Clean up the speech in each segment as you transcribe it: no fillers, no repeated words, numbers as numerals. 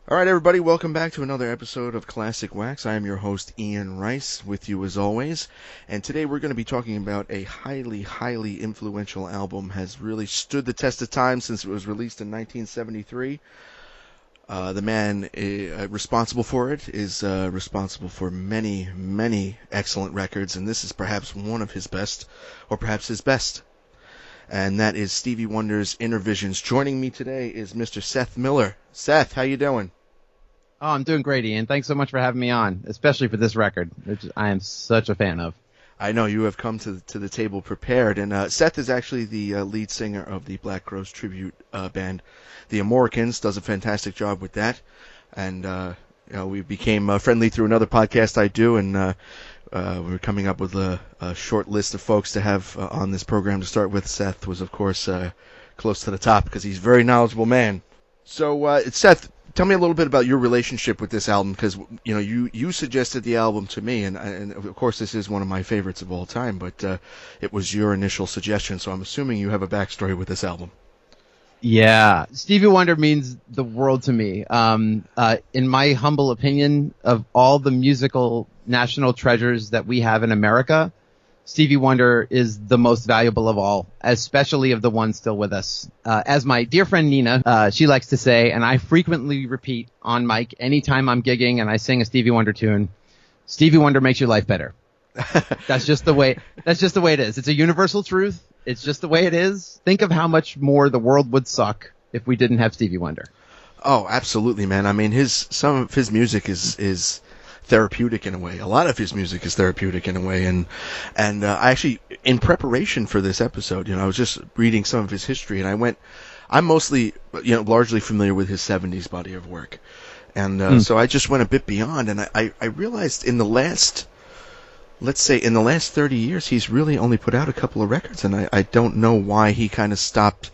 All right, everybody, welcome back to another episode of Classic Wax. I am your host, Ian Rice, with you as always. And today we're going to be talking about a highly influential album. Has really stood the test of time since it was released in 1973. The man responsible for it is responsible for many excellent records, and this is perhaps one of his best, or perhaps his best. And that is Stevie Wonder's Innervisions. Joining me today is Mr. Seth Miller. Seth, how you doing? Oh, I'm doing great, Ian. Thanks so much for having me on, especially for this record, which I am such a fan of. I know you have come to the table prepared, and Seth is actually the lead singer of the Black Crowes tribute band, the Americans. Does a fantastic job with that, and we became friendly through another podcast I do, and we're coming up with a short list of folks to have on this program to start with. Seth was, of course, close to the top because he's a very knowledgeable man. So, Seth, tell me a little bit about your relationship with this album, because you suggested the album to me, and of course this is one of my favorites of all time, but it was your initial suggestion, so I'm assuming you have a backstory with this album. Yeah, Stevie Wonder means the world to me. In my humble opinion, of all the musical national treasures that we have in America, Stevie Wonder is the most valuable of all, especially of the ones still with us. As my dear friend Nina, she likes to say, and I frequently repeat on mic anytime I'm gigging and I sing a Stevie Wonder tune, Stevie Wonder makes your life better. That's just the way it is. It's a universal truth. It's just the way it is. Think of how much more the world would suck if we didn't have Stevie Wonder. Oh, absolutely, man. I mean, some of his music is therapeutic in a way. A lot of his music is therapeutic in a way, and I actually, in preparation for this episode, I was just reading some of his history, and I'm mostly, largely familiar with his 70s body of work, and so I just went a bit beyond, and I realized in the last 30 years, he's really only put out a couple of records, and I don't know why he kind of stopped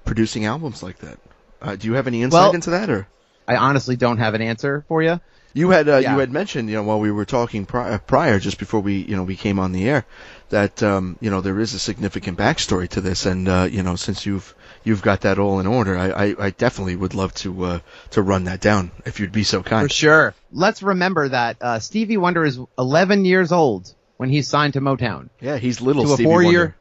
producing albums like that. Do you have any insight into that, or? I honestly don't have an answer for you. You had mentioned, while we were talking prior, just before we came on the air, that there is a significant backstory to this, and since you've got that all in order, I definitely would love to run that down if you'd be so kind. For sure. Let's remember that Stevie Wonder is 11 years old when he's signed to Motown. Yeah, he's little Stevie Wonder.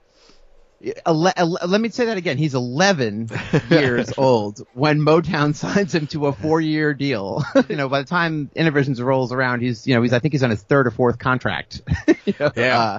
Let me say that again. He's 11 years old when Motown signs him to a 4-year deal. By the time Innervisions rolls around, I think he's on his third or fourth contract.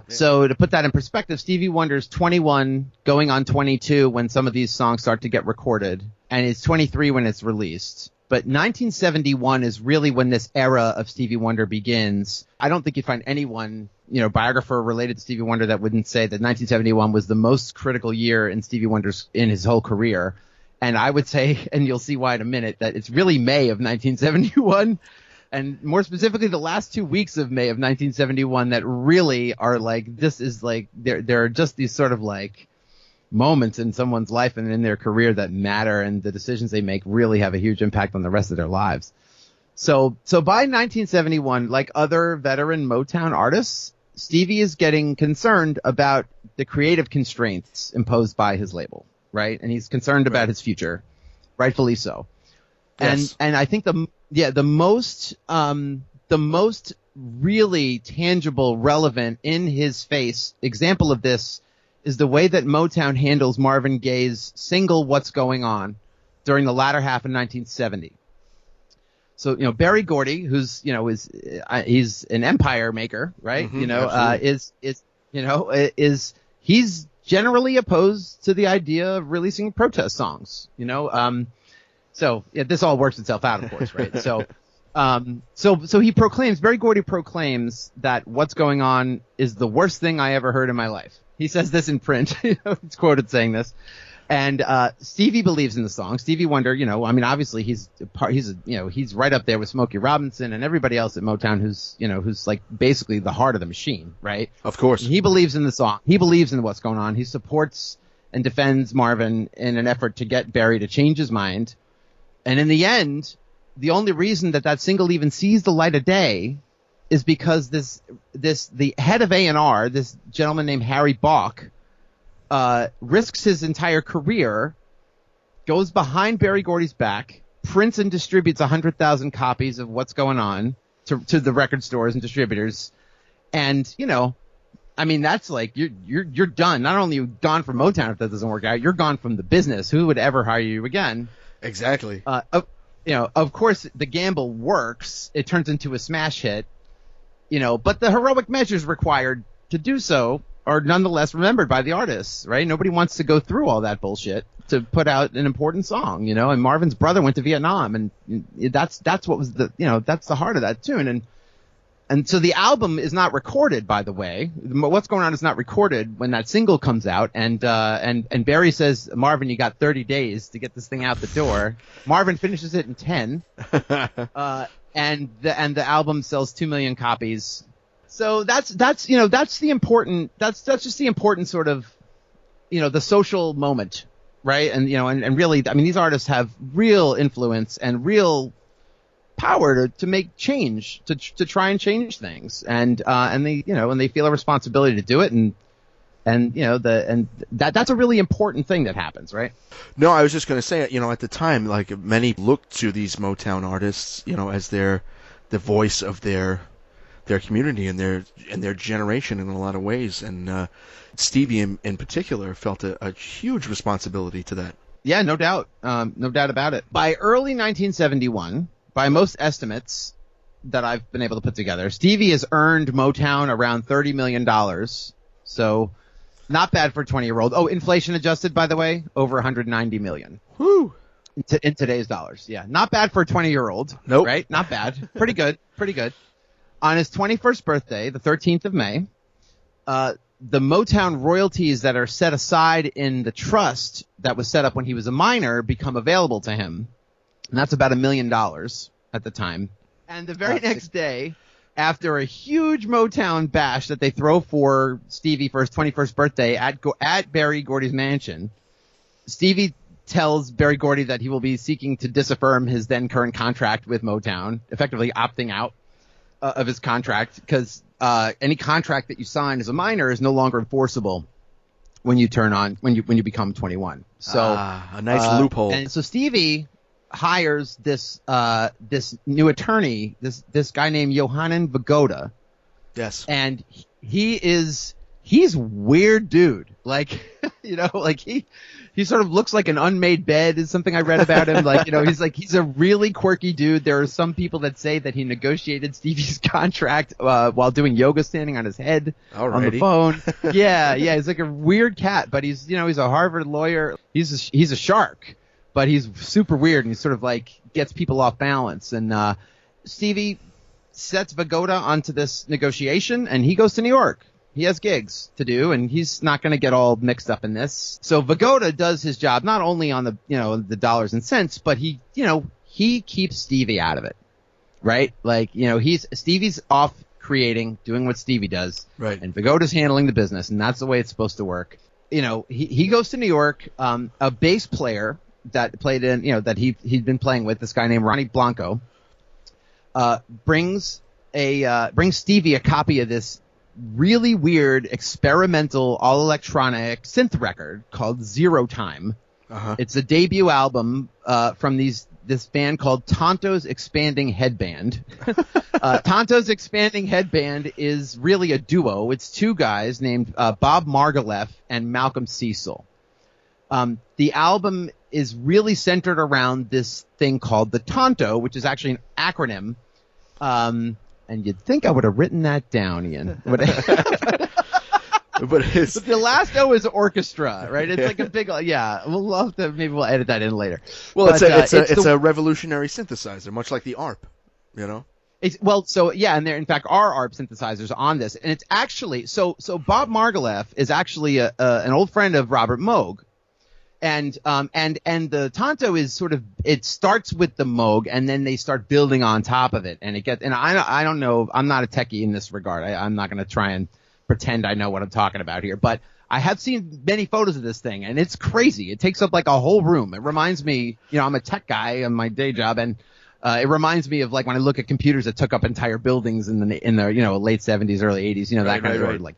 So to put that in perspective, Stevie Wonder's 21 going on 22 when some of these songs start to get recorded, and he's 23 when it's released. But 1971 is really when this era of Stevie Wonder begins. I don't think you'd find anyone, biographer related to Stevie Wonder that wouldn't say that 1971 was the most critical year in Stevie Wonder's, in his whole career. And I would say, and you'll see why in a minute, that it's really May of 1971. And more specifically, the last 2 weeks of May of 1971 that really are like, this is like, there are just these sort of like moments in someone's life and in their career that matter, and the decisions they make really have a huge impact on the rest of their lives. So by 1971, like other veteran Motown artists, Stevie is getting concerned about the creative constraints imposed by his label, right? And he's concerned about his future, rightfully so. Yes. And I think the most really tangible, relevant, in his face example of this is the way that Motown handles Marvin Gaye's single "What's Going On" during the latter half of 1970. So, Berry Gordy, who's, he's an empire maker, right? Mm-hmm, he's generally opposed to the idea of releasing protest songs, So this all works itself out, of course, right? So Berry Gordy proclaims that "What's Going On" is the worst thing I ever heard in my life. He says this in print. It's quoted saying this. And Stevie believes in the song. Stevie Wonder, obviously he's right up there with Smokey Robinson and everybody else at Motown who's like basically the heart of the machine, right? Of course. And he believes in the song. He believes in what's going on. He supports and defends Marvin in an effort to get Berry to change his mind. And in the end, the only reason that single even sees the light of day is because the head of A&R, this gentleman named Harry Bach, risks his entire career, goes behind Berry Gordy's back, prints and distributes 100,000 copies of What's Going On to the record stores and distributors. And, you know, I mean, that's like, you're done. Not only are you gone from Motown if that doesn't work out, you're gone from the business. Who would ever hire you again? Exactly. You know, of course, the gamble works. It turns into a smash hit, you know, but the heroic measures required to do so are nonetheless remembered by the artists, right? Nobody wants to go through all that bullshit to put out an important song, you know, and Marvin's brother went to Vietnam, and that's what was the, you know, that's the heart of that tune. And so the album is not recorded, by the way. What's Going On is not recorded when that single comes out. And Barry says, Marvin, you got 30 days to get this thing out the door. Marvin finishes it in 10. And the album sells 2 million copies. So that's just the important sort of, you know, the social moment, right? And, you know, and really, I mean, these artists have real influence and real power to make change, to try and change things, and they, you know, and they feel a responsibility to do it, and you know, that's a really important thing that happens, right? No, I was just going to say, you know, at the time, like, many looked to these Motown artists, you know, as the voice of their community and their generation in a lot of ways, and Stevie in particular felt a huge responsibility to that. Yeah, no doubt about it. By early 1971, by most estimates that I've been able to put together, Stevie has earned Motown around $30 million. So not bad for a 20-year-old. Oh, inflation adjusted, by the way, over $190 million. Woo! In today's dollars. Yeah, not bad for a 20-year-old. Nope. Right? Not bad. Pretty good. Pretty good. On his 21st birthday, the 13th of May, the Motown royalties that are set aside in the trust that was set up when he was a minor become available to him. And that's about $1 million at the time. And the very next day, after a huge Motown bash that they throw for Stevie for his 21st birthday at Berry Gordy's mansion, Stevie tells Berry Gordy that he will be seeking to disaffirm his then current contract with Motown, effectively opting out of his contract, because any contract that you sign as a minor is no longer enforceable when you become 21. So a nice loophole. And so Stevie hires this new attorney, this guy named Johannan Vagoda. Yes. And he's a weird dude. Like, you know, like he sort of looks like an unmade bed is something I read about him. Like, you know, he's a really quirky dude. There are some people that say that he negotiated Stevie's contract while doing yoga standing on his head on the phone. Yeah, he's like a weird cat, but he's a Harvard lawyer. He's a shark. But he's super weird, and he sort of like gets people off balance. And Stevie sets Vagoda onto this negotiation, and he goes to New York. He has gigs to do, and he's not going to get all mixed up in this. So Vagoda does his job not only on the dollars and cents, but he keeps Stevie out of it, right? Like, you know, Stevie's off creating, doing what Stevie does, right? And Vagoda's handling the business, and that's the way it's supposed to work. You know, he goes to New York. A bass player that played in, you know, that he'd been playing with, this guy named Ronnie Blanco, brings Stevie a copy of this really weird experimental all electronic synth record called Zero Time. Uh-huh. It's a debut album from this band called Tonto's Expanding Headband. Tonto's Expanding Headband is really a duo. It's two guys named Bob Margouleff and Malcolm Cecil. The album is really centered around this thing called the TONTO, which is actually an acronym. And you'd think I would have written that down, Ian. But the last O is orchestra, right? It's like a big, yeah. Maybe we'll edit that in later. Well, but, it's a revolutionary synthesizer, much like the ARP, you know. And there in fact are ARP synthesizers on this, and it's actually so Bob Margouleff is actually an old friend of Robert Moog. And the Tonto is sort of, it starts with the Moog and then they start building on top of it, and I don't know, I'm not a techie in this regard. I'm not going to try and pretend I know what I'm talking about here, but I have seen many photos of this thing, and it's crazy. It takes up like a whole room. It reminds me, you know, I'm a tech guy on my day job, and It reminds me of like when I look at computers that took up entire buildings in the late 70s, early 80s, that kind of right. like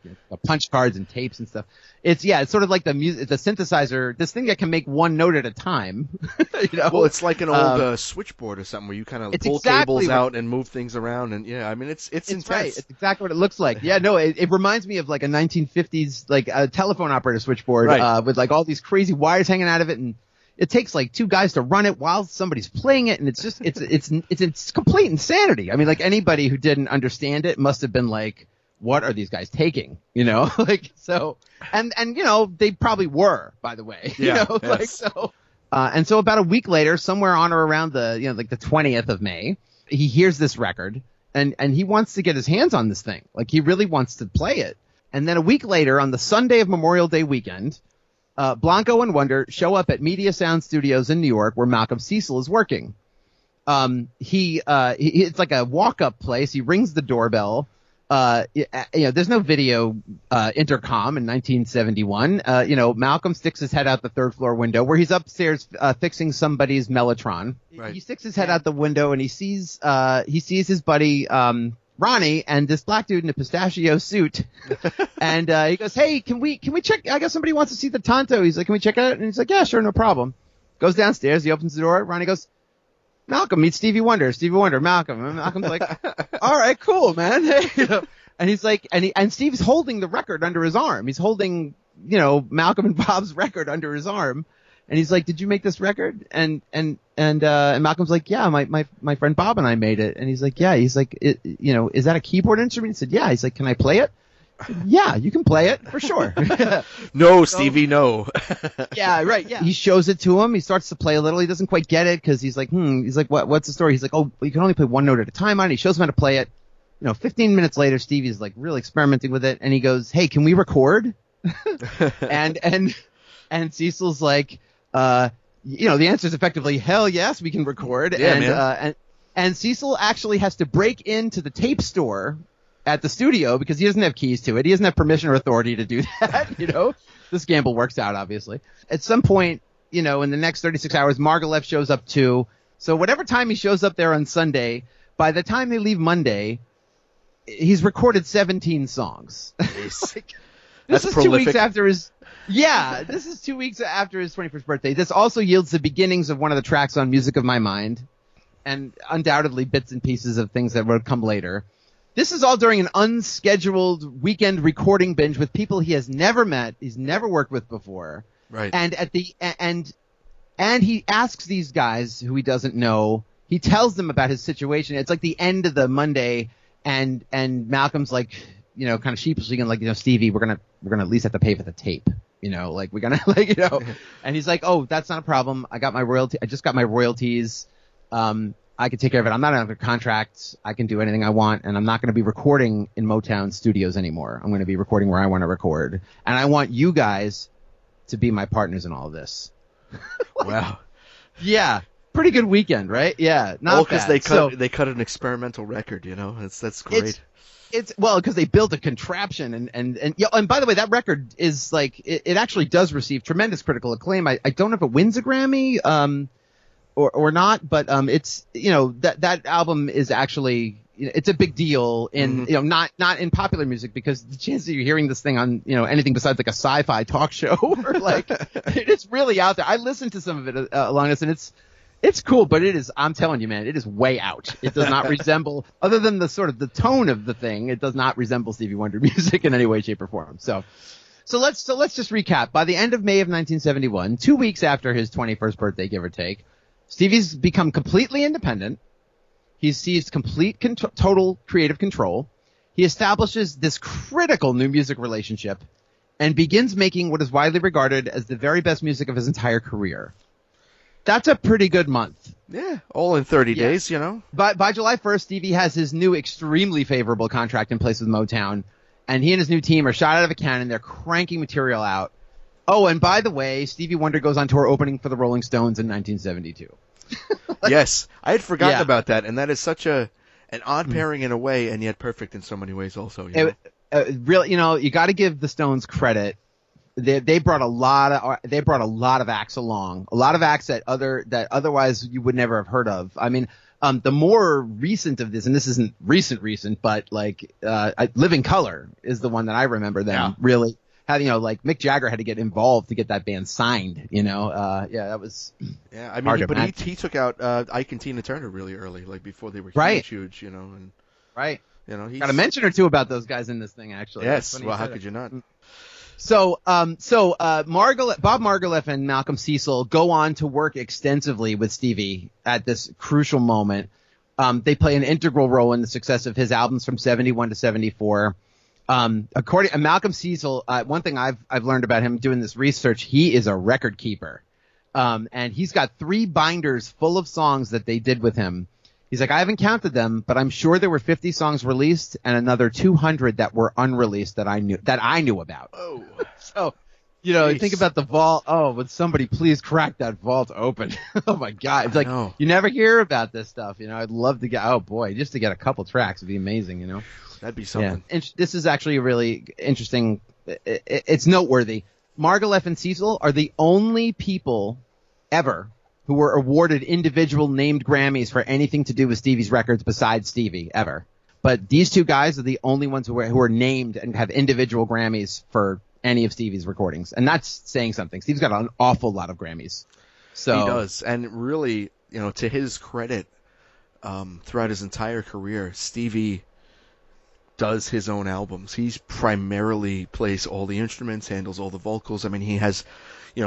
punch cards and tapes and stuff. It's sort of like the synthesizer, this thing that can make one note at a time. Well, it's like an old switchboard or something where you kind of pull cables out and move things around, and I mean it's intense. Right. It's exactly what it looks like. Yeah, no, it reminds me of like a 1950s like a telephone operator switchboard with like all these crazy wires hanging out of it, and it takes like two guys to run it while somebody's playing it, and it's just it's complete insanity. I mean, like anybody who didn't understand it must have been like, what are these guys taking? Like so, and they probably were, by the way. Yeah, like so. And so about a week later, somewhere on or around the like the 20th of May, he hears this record, and he wants to get his hands on this thing. Like he really wants to play it. And then a week later, on the Sunday of Memorial Day weekend, Blanco and Wonder show up at Media Sound Studios in New York, where Malcolm Cecil is working. It's like a walk-up place. He rings the doorbell. There's no video intercom in 1971. Malcolm sticks his head out the third floor window where he's upstairs fixing somebody's Mellotron. Right. He sticks his head out the window and he sees his buddy Ronnie and this black dude in a pistachio suit. And he goes, "Hey, can we check? I guess somebody wants to see the Tonto." He's like, "Can we check it out?" And he's like, "Yeah, sure, no problem." Goes downstairs. He opens the door. Ronnie goes, "Malcolm, meet Stevie Wonder." Stevie Wonder, Malcolm. And Malcolm's like, "All right, cool, man." And he's like, and Steve's holding the record under his arm. He's holding, Malcolm and Bob's record under his arm. And he's like, "Did you make this record?" And Malcolm's like, "Yeah, my friend Bob and I made it." And he's like, "Yeah." He's like, "Is that a keyboard instrument?" He said, "Yeah." He's like, "Can I play it?" I said, "Yeah, you can play it for sure." No, Stevie, no. Yeah, right. Yeah. He shows it to him. He starts to play a little. He doesn't quite get it because he's like, He's like, "What's the story?" He's like, "Oh, you can only play one note at a time on it." He shows him how to play it. 15 minutes later, Stevie's like really experimenting with it, and he goes, "Hey, can we record?" and Cecil's like, the answer is effectively, "Hell yes, we can record." Yeah, and Cecil actually has to break into the tape store at the studio because he doesn't have keys to it. He doesn't have permission or authority to do that. This gamble works out, obviously. At some point, in the next 36 hours, Margouleff shows up too. So whatever time he shows up there on Sunday, by the time they leave Monday, he's recorded 17 songs. Nice. This is prolific. 2 weeks after his. Yeah, this is 2 weeks after his 21st birthday. This also yields the beginnings of one of the tracks on Music of My Mind, and undoubtedly bits and pieces of things that would come later. This is all during an unscheduled weekend recording binge with people he has never met, he's never worked with before. Right. And and he asks these guys who he doesn't know. He tells them about his situation. It's like the end of the Monday, and Malcolm's like, kind of sheepishly going like, "Stevie, we're gonna at least have to pay for the tape. We're gonna And he's like, "Oh, that's not a problem. I just got my royalties. I can take care of it. I'm not under contract. I can do anything I want, and I'm not going to be recording in Motown studios anymore. I'm going to be recording where I want to record, and I want you guys to be my partners in all of this." Wow. Yeah. Pretty good weekend, right? Yeah. Not because they cut an experimental record, That's great. It's because they built a contraption and by the way, that record is like it actually does receive tremendous critical acclaim. I don't know if it wins a Grammy or not, but it's that album is actually it's a big deal in not in popular music, because the chance that you're hearing this thing on anything besides like a sci-fi talk show or like it's really out there. I listened to some of it along this, and it's cool, but it is, I'm telling you, man, it is way out. It does not resemble, other than the sort of the tone of the thing, it does not resemble Stevie Wonder music in any way, shape, or form. So let's just recap. By the end of May of 1971, 2 weeks after his 21st birthday, give or take, Stevie's become completely independent. He's seized complete total creative control. He establishes this critical new music relationship and begins making what is widely regarded as the very best music of his entire career. That's a pretty good month. Yeah, all in 30 days, By July 1st, Stevie has his new extremely favorable contract in place with Motown, and he and his new team are shot out of a cannon. They're cranking material out. Oh, and by the way, Stevie Wonder goes on tour opening for the Rolling Stones in 1972. Yes, I had forgotten about that, and that is such an odd pairing in a way, and yet perfect in so many ways also. Really, you got to give the Stones credit. They brought a lot of acts along, a lot of acts that otherwise you would never have heard of. I mean, The more recent of this, and this isn't recent, but like Living Colour is the one that I remember them really having. Like Mick Jagger had to get involved to get that band signed. That was. Yeah, I mean, but he took out Ike and Tina Turner really early, like before they were huge, and right. He's got a mention or two about those guys in this thing, actually. Yes, well, how could you not? So Bob Margouleff and Malcolm Cecil go on to work extensively with Stevie at this crucial moment. They play an integral role in the success of his albums from 71 to 74. According to Malcolm Cecil, one thing I've learned about him doing this research, he is a record keeper. And he's got 3 binders full of songs that they did with him. He's like, I haven't counted them, but I'm sure there were 50 songs released and another 200 that were unreleased that I knew about. Oh, so, think about the vault. Oh, would somebody please crack that vault open? Oh my God. It's like, you never hear about this stuff. I'd love to get, just to get a couple tracks would be amazing, That'd be something. Yeah. And this is actually a really interesting, it's noteworthy. Margouleff and Cecil are the only people ever who were awarded individual named Grammys for anything to do with Stevie's records besides Stevie, ever. But these 2 guys are the only ones who are named and have individual Grammys for any of Stevie's recordings. And that's saying something. Steve's got an awful lot of Grammys. So he does. And really, to his credit, throughout his entire career, Stevie does his own albums. He's primarily plays all the instruments, handles all the vocals. I mean, he has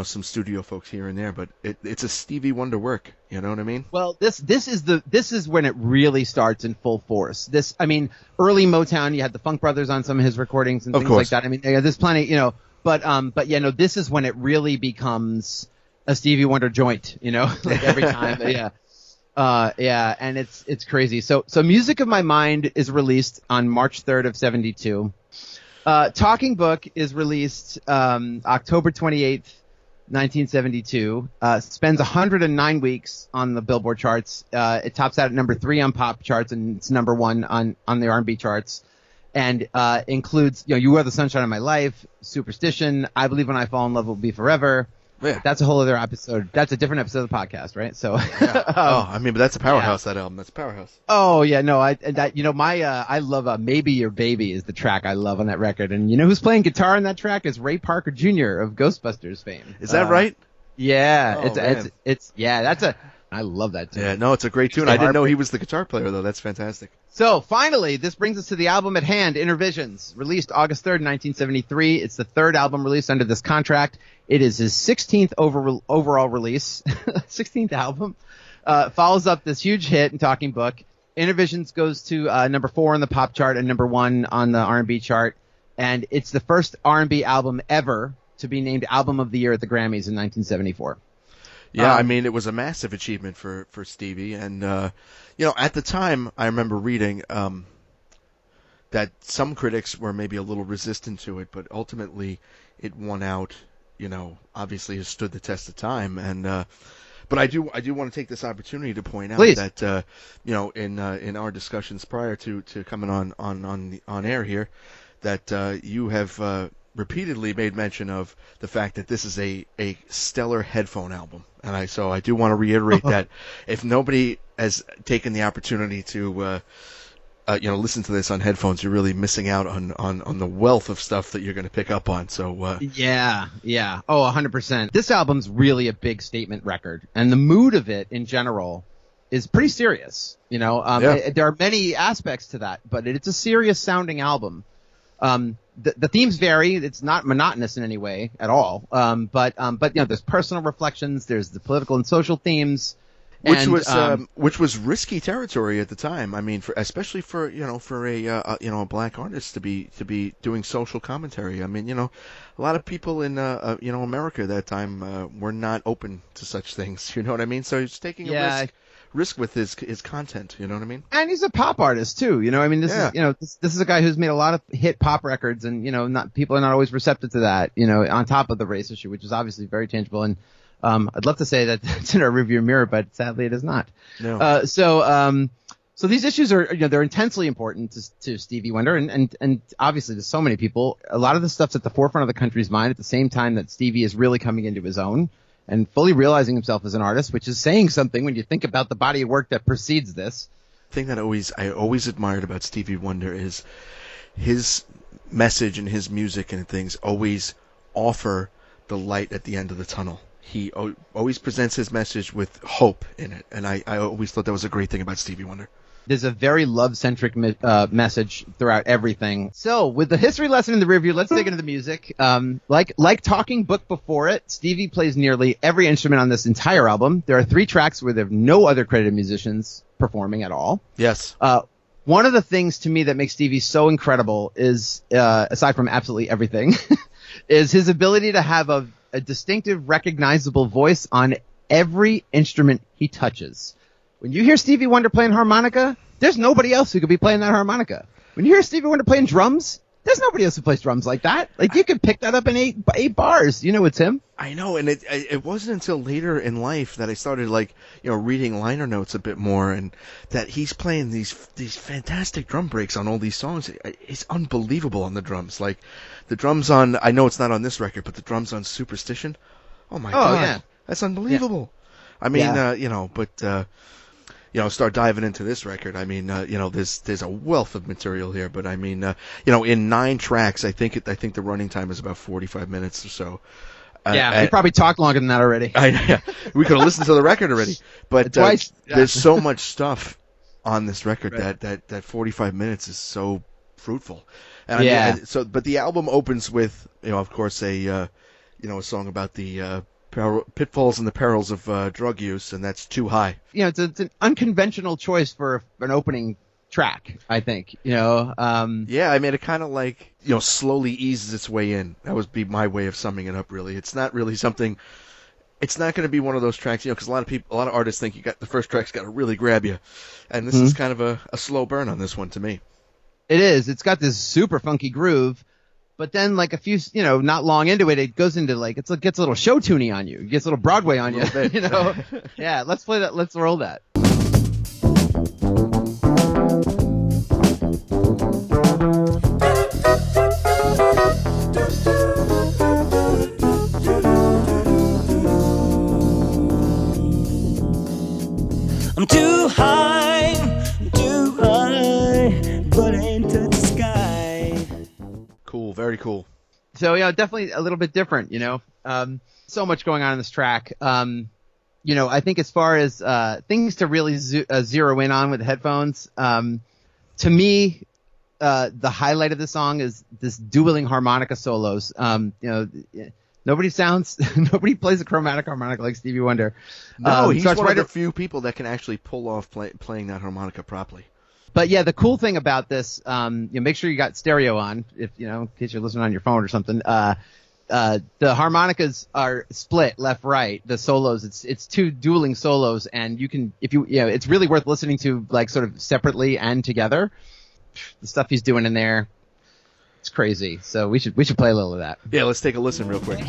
some studio folks here and there, but it's a Stevie Wonder work. You know what I mean? Well, this is when it really starts in full force. Early Motown, you had the Funk Brothers on some of his recordings and things like that. I mean, there's plenty, this is when it really becomes a Stevie Wonder joint, like every time. And it's crazy. So Music of My Mind is released on March 3rd of 72. Talking Book is released October 28th, 1972, spends 109 weeks on the Billboard charts. It tops out at number 3 on pop charts, and it's number 1 on the R&B charts, and includes You Are the Sunshine of My Life, Superstition, I Believe When I Fall in Love Will Be Forever. Yeah. That's a whole other episode. That's a different episode of the podcast, right? So, but that's a powerhouse. That album, that's a powerhouse. Oh yeah, no, I love Maybe Your Baby is the track I love on that record, and who's playing guitar on that track is Ray Parker Jr. of Ghostbusters fame. Is that right? Yeah, I love that tune. Yeah, no, it's a great tune. I didn't know he was the guitar player though. That's fantastic. So finally, this brings us to the album at hand, Innervisions, released August 3rd, 1973. It's the 3rd album released under this contract. It is his 16th overall release, 16th album. Follows up this huge hit in Talking Book. Innervisions goes to number 4 on the pop chart and number 1 on the R&B chart, and it's the first R&B album ever to be named Album of the Year at the Grammys in 1974. Yeah, I mean, it was a massive achievement for Stevie, and at the time, I remember reading that some critics were maybe a little resistant to it, but ultimately it won out. Obviously has stood the test of time, and but I do want to take this opportunity to point out that in our discussions prior to coming on air here, that you have repeatedly made mention of the fact that this is a stellar headphone album, and I do want to reiterate that if nobody has taken the opportunity to listen to this on headphones, you're really missing out on the wealth of stuff that you're going to pick up on. So yeah. Oh, 100%. This album's really a big statement record, and the mood of it in general is pretty serious. There are many aspects to that, but it's a serious sounding album. The themes vary. It's not monotonous in any way at all. But there's personal reflections. There's the political and social themes. Which was risky territory at the time. I mean, especially for a black artist to be doing social commentary. I mean, a lot of people in America at that time were not open to such things. You know what I mean? So he's taking a risk with his content. You know what I mean? And he's a pop artist too. This is a guy who's made a lot of hit pop records, and people are not always receptive to that. On top of the race issue, which is obviously very tangible and. I'd love to say that it's in our rearview mirror, but sadly it is not. No. So these issues are, they're intensely important to Stevie Wonder and obviously to so many people. A lot of the stuff's at the forefront of the country's mind at the same time that Stevie is really coming into his own. and fully realizing himself as an artist, which is saying something when you think about the body of work that precedes this. The thing that I always admired about Stevie Wonder is his message and his music and things always offer the light at the end of the tunnel. He always presents his message with hope in it, and I always thought that was a great thing about Stevie Wonder. There's a very love-centric message throughout everything. So, with the history lesson in the review, let's dig into the music. Like Talking Book before it, Stevie plays nearly every instrument on this entire album. There are 3 tracks where there are no other credited musicians performing at all. Yes. One of the things to me that makes Stevie so incredible is, aside from absolutely everything, is his ability to have a distinctive, recognizable voice on every instrument he touches. When you hear Stevie Wonder playing harmonica, there's nobody else who could be playing that harmonica. When you hear Stevie Wonder playing drums, there's nobody else who plays drums like that. Like, you could pick that up in eight bars. You know it's him. I know, and it wasn't until later in life that I started, reading liner notes a bit more, and that he's playing these fantastic drum breaks on all these songs. It's unbelievable on the drums. Like, the drums on, I know it's not on this record, but the drums on Superstition, oh my God, yeah. That's unbelievable. Yeah. I mean, start diving into this record. I mean, there's a wealth of material here, but I mean, in 9 tracks, I think the running time is about 45 minutes or so. We probably talked longer than that already. We could have listened to the record already, but twice. There's so much stuff on this record that 45 minutes is so fruitful. And but the album opens with, of course, a song about the pitfalls and the perils of drug use, and that's Too High. It's an unconventional choice for an opening track, I think. I mean, it kind of slowly eases its way in. That would be my way of summing it up. Really, it's not really something. It's not going to be one of those tracks, because a lot of artists think the first track's got to really grab you, and this is kind of a slow burn on this one to me. It is. It's got this super funky groove. But then, a few, not long into it, it goes into gets a little show tuney on you. It gets a little Broadway on you. Yeah, let's play that. Let's roll that. I'm too high, but I ain't touch the sky. Cool, very cool. So, definitely a little bit different, so much going on in this track. I think as far as things to really zero in on with the headphones, to me, the highlight of the song is this dueling harmonica solos. Nobody plays a chromatic harmonica like Stevie Wonder. No, he's one of the few people that can actually pull off playing that harmonica properly. But yeah, the cool thing about this, make sure you got stereo on, if in case you're listening on your phone or something. The harmonicas are split left, right. The solos, it's 2 dueling solos, and you can, it's really worth listening to sort of separately and together. The stuff he's doing in there, it's crazy. So we should play a little of that. Yeah, let's take a listen real quick.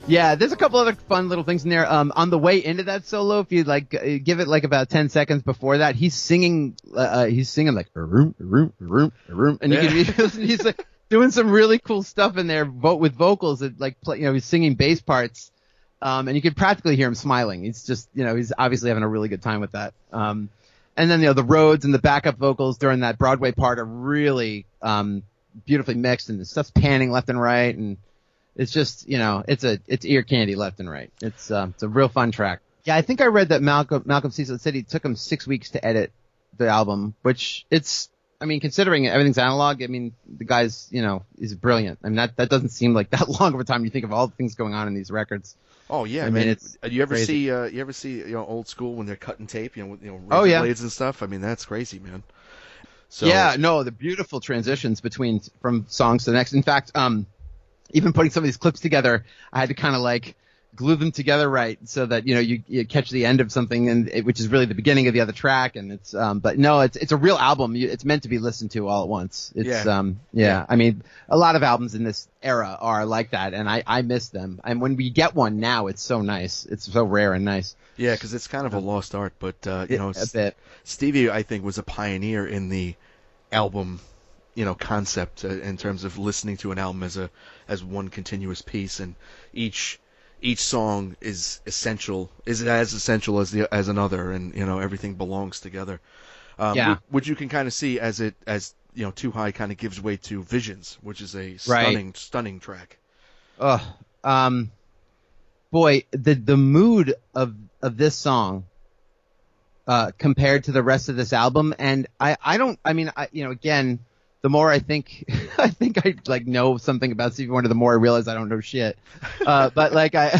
Yeah, there's a couple other fun little things in there. On the way into that solo, if you give it about 10 seconds before that, he's singing like room, and he's doing some really cool stuff in there, with vocals that he's singing bass parts, and you could practically hear him smiling. He's just he's obviously having a really good time with that. And then the Rhodes and the backup vocals during that Broadway part are really beautifully mixed, and the stuff's panning left and right, and it's just, it's ear candy left and right. It's a real fun track. Yeah, I think I read that Malcolm Cecil said it took him 6 weeks to edit the album, which considering everything's analog, the guy's, is brilliant. That doesn't seem like that long of a time. You think of all the things going on in these records. Oh yeah, I man. mean, it's you ever crazy. see old school when they're cutting tape, razor Oh, yeah. blades and stuff. I mean, that's crazy, man. So Yeah, no, the beautiful transitions from songs to the next. In fact, even putting some of these clips together, I had to kind of like glue them together right so that you catch the end of something which is really the beginning of the other track. And it's but no, it's a real album. It's meant to be listened to all at once. It's Yeah. I mean, a lot of albums in this era are like that, and I miss them. And when we get one now, it's so nice. It's so rare and nice. yeah, because it's kind of a lost art, but A bit. Stevie, I think, was a pioneer in the album, concept in terms of listening to an album as one continuous piece, and each song is as essential as another, and everything belongs together. Which you can kind of see as Too High kind of gives way to Visions, which is a stunning track. Boy, the mood of this song compared to the rest of this album, and again, the more I think I like know something about Stevie Wonder, the more I realize I don't know shit. But like I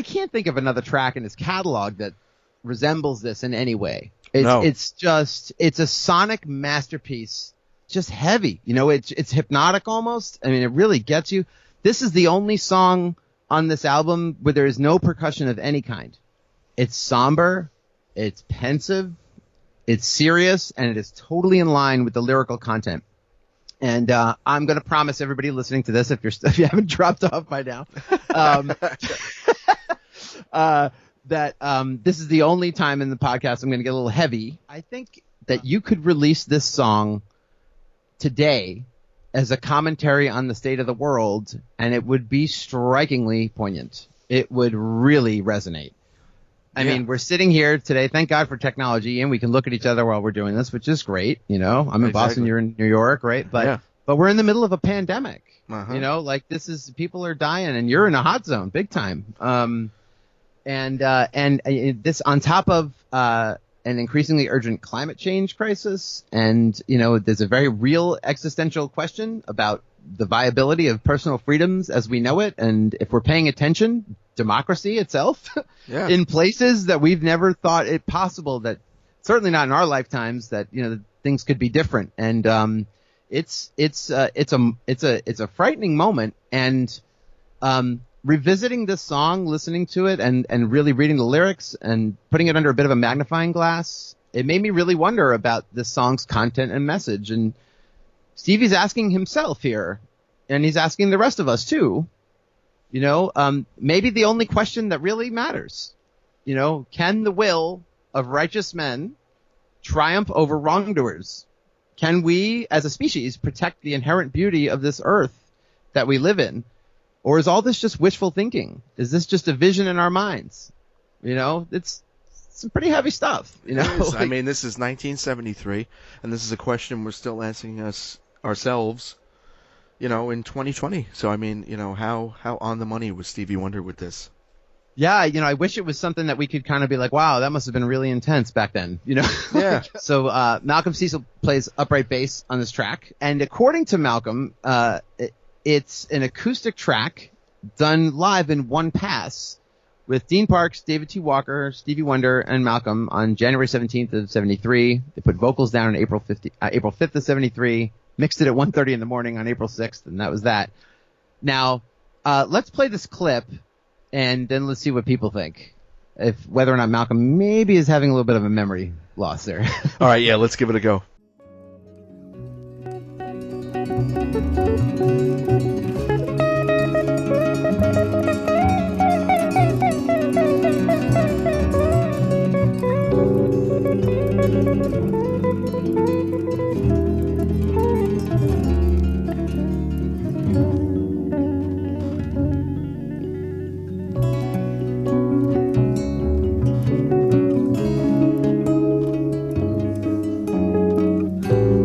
can't think of another track in his catalog that resembles this in any way. It's a sonic masterpiece, just heavy. It's hypnotic almost. I mean, it really gets you. This is the only song on this album where there is no percussion of any kind. It's somber, it's pensive, it's serious, and it is totally in line with the lyrical content. And I'm going to promise everybody listening to this, if you haven't dropped off by now, that this is the only time in the podcast I'm going to get a little heavy. I think that you could release this song today as a commentary on the state of the world, and it would be strikingly poignant. It would really resonate. I mean, we're sitting here today, thank God for technology, and we can look at each other while we're doing this, which is great. I'm in Boston, you're in New York, right? But we're in the middle of a pandemic. Like people are dying, and you're in a hot zone, big time. And this on top of an increasingly urgent climate change crisis, and there's a very real existential question about the viability of personal freedoms as we know it, and if we're paying attention, democracy itself in places that we've never thought it possible, that certainly not in our lifetimes, that things could be different. And it's a frightening moment. And revisiting this song, listening to it, and really reading the lyrics and putting it under a bit of a magnifying glass, it made me really wonder about this song's content and message. And Stevie's asking himself here, and he's asking the rest of us too, maybe the only question that really matters, can the will of righteous men triumph over wrongdoers? Can we as a species protect the inherent beauty of this earth that we live in? Or is all this just wishful thinking? Is this just a vision in our minds? It's some pretty heavy stuff, I mean, this is 1973, and this is a question we're still asking ourselves, in 2020. So, I mean, how on the money was Stevie Wonder with this? Yeah, I wish it was something that we could kind of be like, wow, that must have been really intense back then, Yeah. So, Malcolm Cecil plays upright bass on this track, and according to Malcolm, it's an acoustic track done live in one pass with Dean Parks, David T. Walker, Stevie Wonder, and Malcolm on January 17th of 73. They put vocals down on April 5th of 73, mixed it at 1:30 in the morning on April 6th, and that was that. Now, let's play this clip, and then let's see what people think. Whether or not Malcolm maybe is having a little bit of a memory loss there. All right, yeah, let's give it a go.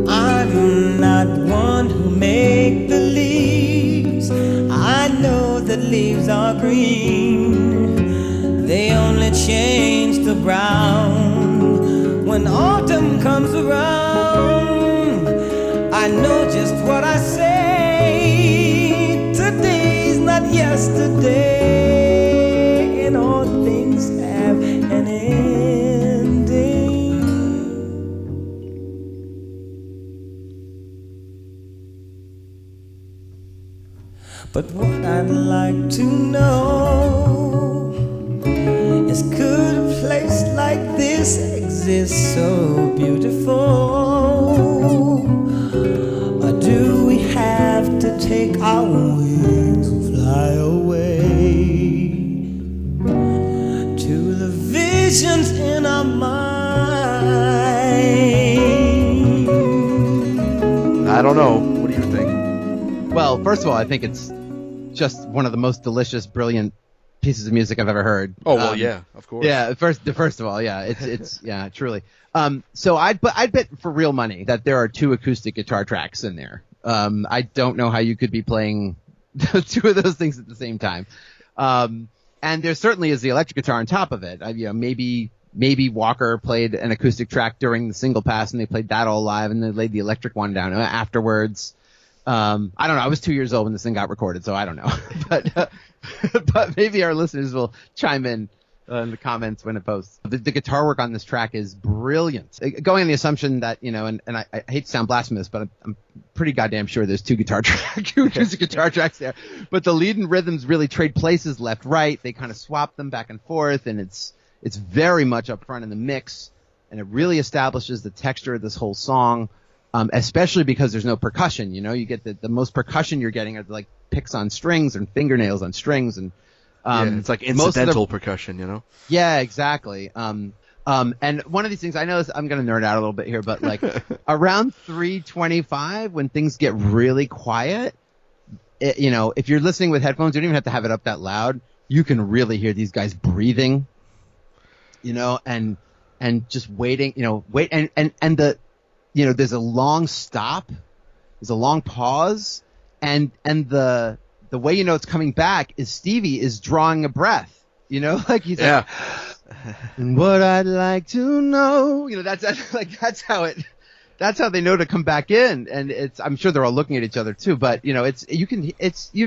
I'm not one who make the leaves. I know that leaves are green. They only change to brown when autumn comes around. I know just what I say. Today's not yesterday. yesterday, and all things have an ending. But what I'd like to know is, could a place like this exist so beautiful? Or do we have to take our wings and fly away to the visions in our mind? I don't know. What do you think? Well, first of all, I think it's just one of the most delicious, brilliant pieces of music I've ever heard. Oh well, yeah, of course. Yeah, first of all, yeah, it's yeah, truly. So I'd bet for real money that there are 2 acoustic guitar tracks in there. I don't know how you could be playing 2 of those things at the same time. And there certainly is the electric guitar on top of it. Maybe Walker played an acoustic track during the single pass, and they played that all live, and they laid the electric one down afterwards. I don't know. I was 2 years old when this thing got recorded, so I don't know. But maybe our listeners will chime in the comments when it posts. The guitar work on this track is brilliant. Going on the assumption that, and I hate to sound blasphemous, but I'm pretty goddamn sure there's 2 acoustic guitar tracks there. But the lead and rhythms really trade places left, right. They kind of swap them back and forth, and it's very much up front in the mix, and it really establishes the texture of this whole song. Especially because there's no percussion, you get the most percussion you're getting are like picks on strings and fingernails on strings, and it's like incidental percussion, Yeah, exactly. And one of these things, I know I'm going to nerd out a little bit here, but like around 3:25 when things get really quiet, if you're listening with headphones, you don't even have to have it up that loud. You can really hear these guys breathing, and just waiting, wait, and there's a long stop, there's a long pause, and the way it's coming back is Stevie is drawing a breath, like he's like, and what I'd like to know, that's how they know to come back in, and I'm sure they're all looking at each other too, but you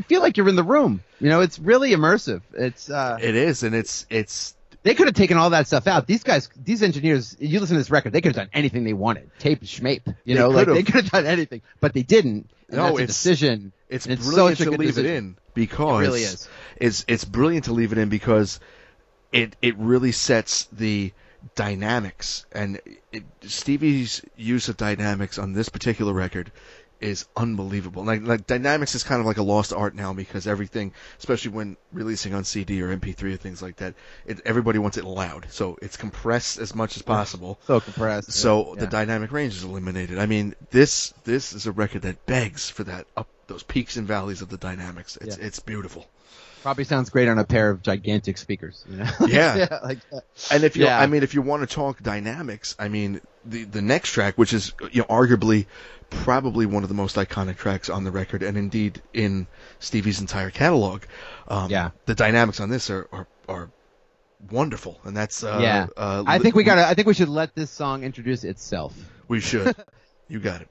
feel like you're in the room, it's really immersive. It is, and it's. They could have taken all that stuff out. These guys, these engineers, you listen to this record, they could have done anything they wanted. Tape, schmape, they could have done anything, but they didn't. And that's a decision. It's brilliant to leave it in because it really is. It's brilliant to leave it in because it really sets the dynamics, and Stevie's use of dynamics on this particular record is unbelievable. Like dynamics is kind of like a lost art now because everything, especially when releasing on CD or MP3 or things like that, everybody wants it loud. So it's compressed as much as possible. So compressed. So the dynamic range is eliminated. I mean, this is a record that begs for that those peaks and valleys of the dynamics. It's beautiful. Probably sounds great on a pair of gigantic speakers. Yeah. Like that. And if you, if you want to talk dynamics, the next track, which is arguably probably one of the most iconic tracks on the record, and indeed in Stevie's entire catalog, the dynamics on this are wonderful, and that's I think we should let this song introduce itself. We should. You got it.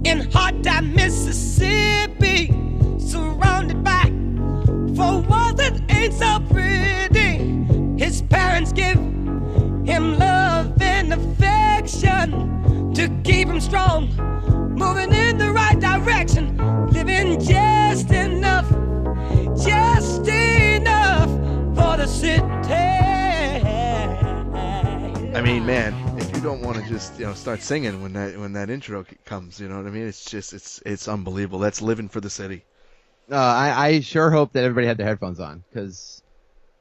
In hot time, Mississippi, surrounded by 4 walls that ain't so pretty. His parents give him love and affection to keep him strong, moving in the right direction, living just enough for the city. I mean, man, if you don't want to just start singing when that intro comes, you know what I mean? It's just it's unbelievable. That's living for the city. I sure hope that everybody had their headphones on because,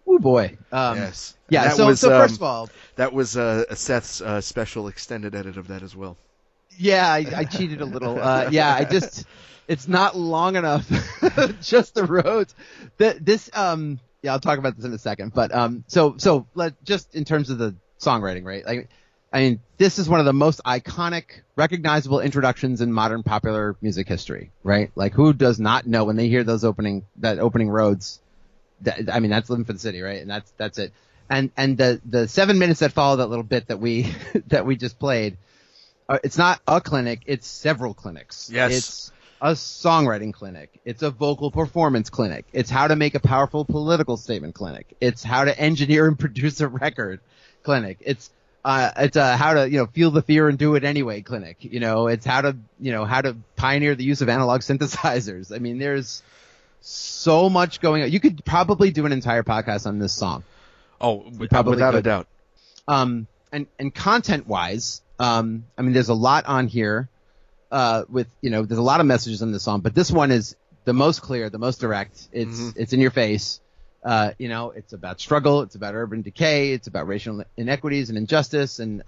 oh boy. Yes. Yeah. So first of all, that was Seth's special extended edit of that as well. Yeah, I cheated a little. It's not long enough. Just the roads. I'll talk about this in a second. But so just in terms of the songwriting, right? Like I mean, this is one of the most iconic, recognizable introductions in modern popular music history, right? Like, who does not know when they hear that opening Rhodes? I mean, that's Living for the City, right? And that's it. And the 7 minutes that follow that little bit that we just played, it's not a clinic, it's several clinics. Yes. It's a songwriting clinic. It's a vocal performance clinic. It's how to make a powerful political statement clinic. It's how to engineer and produce a record clinic. It's how to, feel the fear and do it anyway clinic. It's how to pioneer the use of analog synthesizers. I mean, there's so much going on. You could probably do an entire podcast on this song. Oh, without a doubt. And content wise, I mean, there's a lot on here, there's a lot of messages in this song, but this one is the most clear, the most direct. It's in your face. It's about struggle. It's about urban decay. It's about racial inequities and injustice. And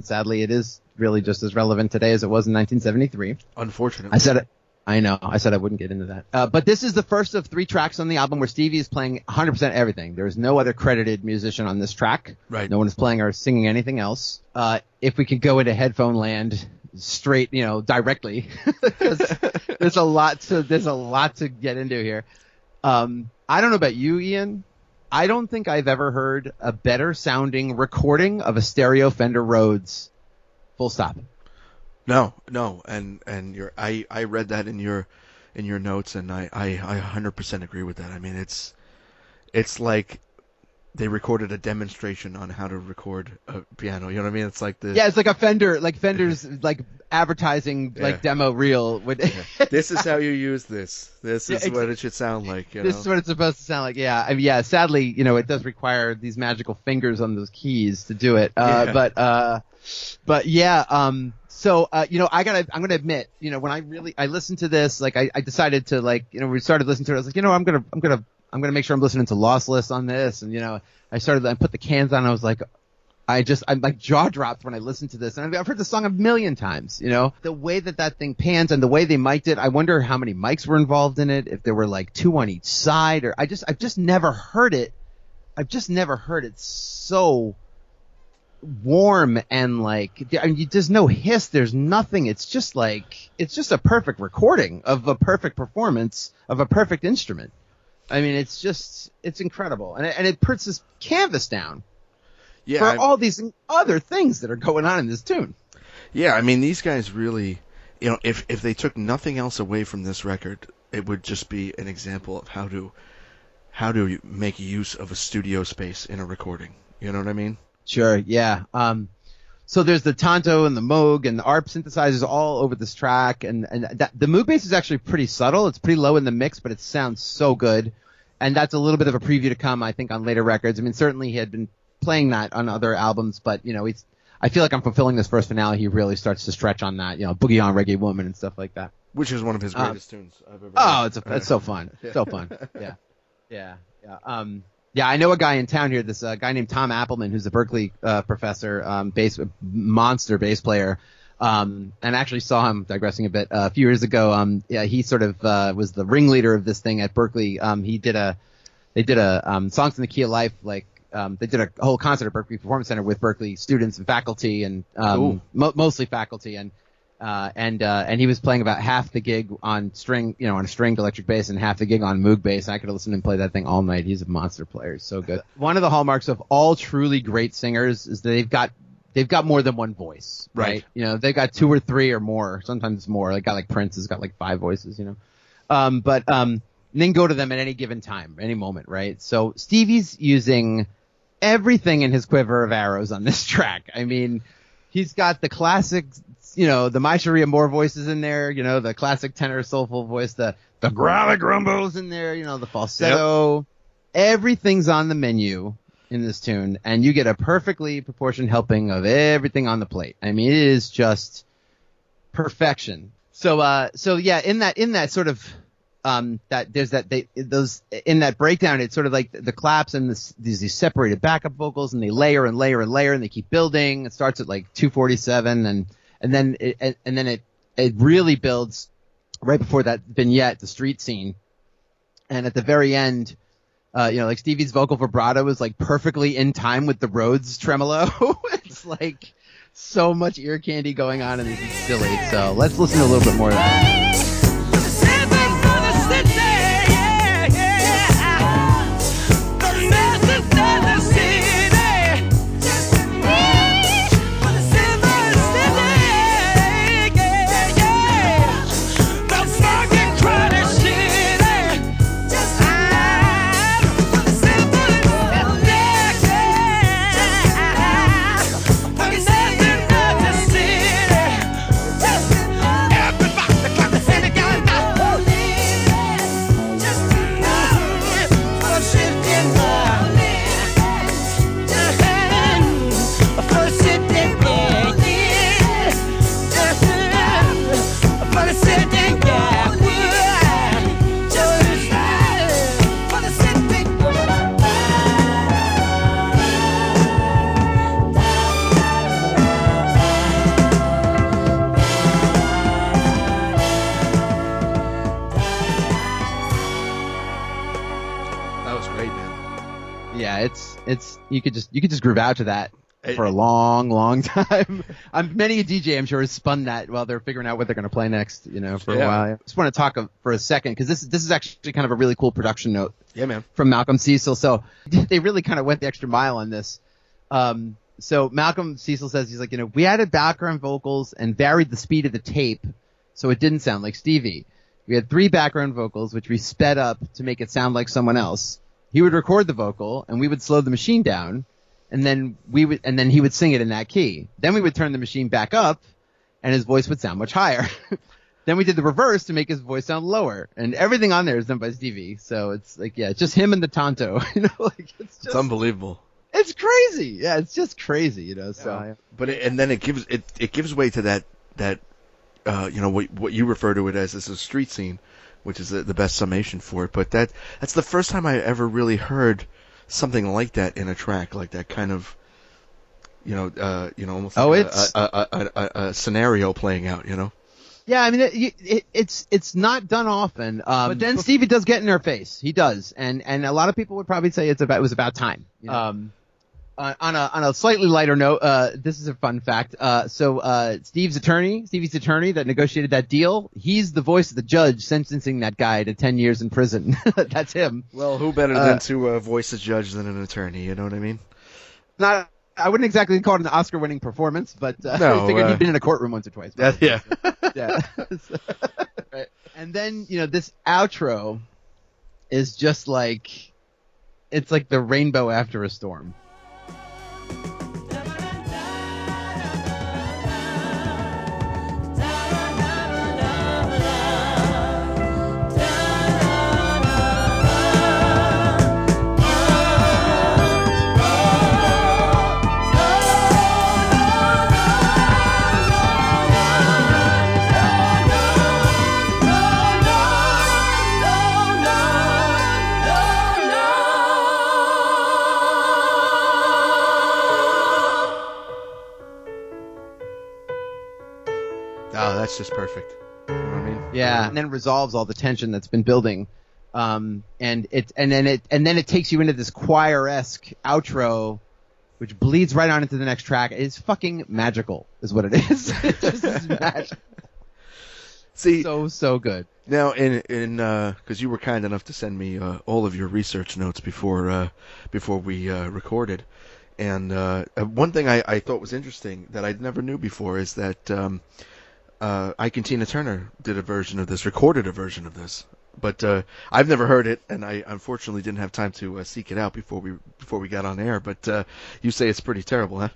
sadly, it is really just as relevant today as it was in 1973. Unfortunately. I said it. I know. I said I wouldn't get into that. But this is the first of 3 tracks on the album where Stevie is playing 100% everything. There is no other credited musician on this track. Right. No one is playing or singing anything else. If we could go into headphone land straight, directly, there's a lot to get into here. I don't know about you, Ian. I don't think I've ever heard a better sounding recording of a stereo Fender Rhodes. Full stop. No, and I read that in your notes, and I 100% agree with that. I mean, it's like they recorded a demonstration on how to record a piano. You know what I mean? It's like it's like a Fender's like advertising like demo reel. This is how you use this. This is what it should sound like. This is what it's supposed to sound like. Yeah, I mean, sadly, it does require these magical fingers on those keys to do it. But yeah. So, I'm going to admit, when I listened to this, like, I decided to, like, we started listening to it. I was like, I'm going to make sure I'm listening to Lossless on this. And, I put the cans on. And I was like, I'm like jaw dropped when I listened to this. And I've heard the song a million times, the way that thing pans and the way they mic'd it. I wonder how many mics were involved in it. If there were like 2 on each side, or I've just never heard it. I've just never heard it so warm and like, I mean, there's no hiss, there's nothing. It's just a perfect recording of a perfect performance of a perfect instrument. I mean, it's incredible. And it puts this canvas down for all these other things that are going on in this tune. Yeah, I mean, these guys really, if they took nothing else away from this record, it would just be an example of how to make use of a studio space in a recording. You know what I mean? Sure, yeah. So there's the Tonto and the Moog and the ARP synthesizers all over this track, and the Moog bass is actually pretty subtle. It's pretty low in the mix, but it sounds so good. And that's a little bit of a preview to come, I think, on later records. I mean, certainly he had been playing that on other albums, but I feel like I'm fulfilling this first finale. He really starts to stretch on that, Boogie on Reggae Woman and stuff like that. Which is one of his greatest tunes I've ever heard. Oh, it's so fun. So fun. Yeah. Yeah, I know a guy in town here, this guy named Tom Appleman, who's a Berkeley professor, monster bass player, and actually saw him, digressing a bit, a few years ago. He sort of was the ringleader of this thing at Berkeley. They did a Songs in the Key of Life, like they did a whole concert at Berkeley Performance Center with Berkeley students and faculty, and mostly faculty, and he was playing about half the gig on on a stringed electric bass and half the gig on Moog bass. I could listen to him play that thing all night. He's a monster player. He's so good. One of the hallmarks of all truly great singers is that they've got more than one voice, right? They've got 2 or 3 or more, sometimes more. Like Prince has got like 5 voices, but then go to them at any given time, any moment, right? So Stevie's using everything in his quiver of arrows on this track. I mean, he's got the classic, the My Sharia Moore voices in there, the classic tenor soulful voice, the growly grumbles in there, the falsetto. Yep. Everything's on the menu in this tune, and you get a perfectly proportioned helping of everything on the plate. I mean, it is just perfection. So yeah, in that sort of, that there's in that breakdown, it's sort of like the claps and these separated backup vocals, and they layer and layer and layer, and they keep building. It starts at like 247, and then it really builds right before that vignette, the street scene, and at the very end, like Stevie's vocal vibrato is like perfectly in time with the Rhodes tremolo. It's like so much ear candy going on, and this is silly. So let's listen to a little bit more of that. It's you could just groove out to that for a long time. Many a DJ, I'm sure, has spun that while they're figuring out what they're going to play next, for a while. I just want to talk for a second because this is actually kind of a really cool production note. Yeah, man. From Malcolm Cecil. So they really kind of went the extra mile on this. So Malcolm Cecil says, he's like, we added background vocals and varied the speed of the tape so it didn't sound like Stevie. We had 3 background vocals, which we sped up to make it sound like someone else. He would record the vocal, and we would slow the machine down, and then he would sing it in that key. Then we would turn the machine back up, and his voice would sound much higher. Then we did the reverse to make his voice sound lower, and everything on there is done by Stevie. So it's like, it's just him and the Tonto. It's unbelievable. It's crazy. Yeah, it's just crazy. So. But then it gives way to that what you refer to it as a street scene, which is the best summation for it. But that's the first time I ever really heard something like that in a track, like that kind of, almost like a scenario playing out, Yeah, I mean, it's not done often. But then Stevie does get in her face. He does, and a lot of people would probably say it was about time. On a slightly lighter note, this is a fun fact. So Stevie's attorney that negotiated that deal, he's the voice of the judge sentencing that guy to 10 years in prison. That's him. Well, who better than to voice a judge than an attorney? You know what I mean? I wouldn't exactly call it an Oscar-winning performance, but I figured he'd been in a courtroom once or twice. Yeah. Yeah. Right. And then, this outro is just like, it's like the rainbow after a storm. That's just perfect. You know what I mean? Yeah, and then resolves all the tension that's been building, and then it takes you into this choir-esque outro, which bleeds right on into the next track. It's fucking magical, is what it is. It just is magical. See, so good. Now, in because you were kind enough to send me all of your research notes before we recorded, and one thing I thought was interesting that I never knew before is that. Ike and Tina Turner did recorded a version of this, but I've never heard it, and I unfortunately didn't have time to seek it out before we got on air. But you say it's pretty terrible, huh?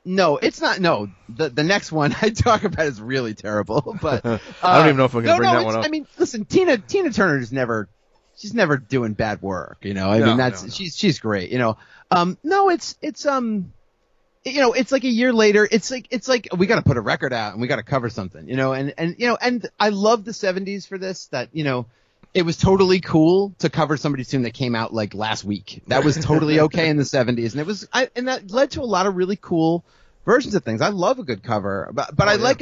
No, it's not. No, the next one I talk about is really terrible. But I don't even know if I'm gonna bring that one up. I mean, listen, Tina Turner is never. She's never doing bad work, she's great, it's like a year later. It's like we got to put a record out and we got to cover something, and I love the 70s for this. That it was totally cool to cover somebody's tune that came out like last week. That was totally okay in the 70s, and that led to a lot of really cool versions of things. I love a good cover, but I like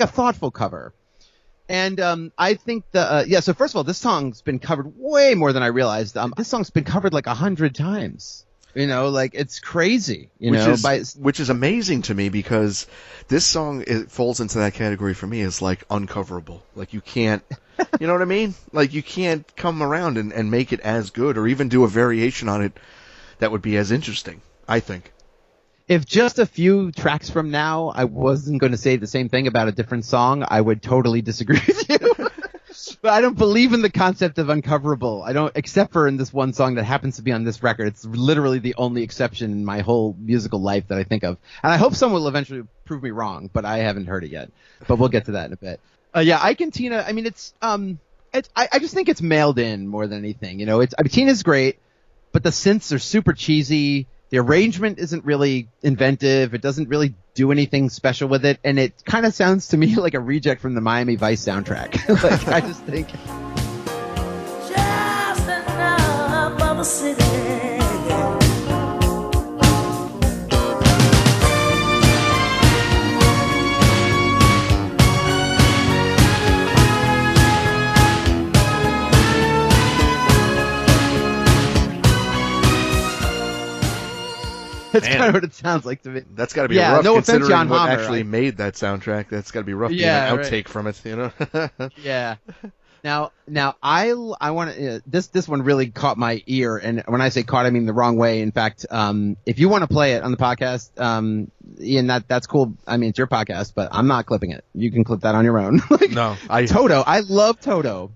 a thoughtful cover. And I think so first of all, this song's been covered way more than I realized. This song's been covered like 100 times. Like it's crazy, which is amazing to me because this song falls into that category for me as like uncoverable. Like you can't, you know what I mean? Like you can't come around and make it as good or even do a variation on it that would be as interesting, I think. If just a few tracks from now I wasn't going to say the same thing about a different song, I would totally disagree with you. But I don't believe in the concept of uncoverable. I don't, except for in this one song that happens to be on this record. It's literally the only exception in my whole musical life that I think of. And I hope someone will eventually prove me wrong, but I haven't heard it yet. But we'll get to that in a bit. Tina, I mean, I just think it's mailed in more than anything. Tina's great, but the synths are super cheesy. The arrangement isn't really inventive. It doesn't really do anything special with it. And it kind of sounds to me like a reject from the Miami Vice soundtrack. Like, I just think. Just enough of a city. That's kind of what it sounds like to me. That's got to be rough, no considering offense, John what Hammer, actually made that soundtrack. That's got to be rough being an outtake from it, Yeah. Now I want to. This one really caught my ear, and when I say caught, I mean the wrong way. In fact, if you want to play it on the podcast, Ian, that's cool. I mean, it's your podcast, but I'm not clipping it. You can clip that on your own. No, Toto. I love Toto,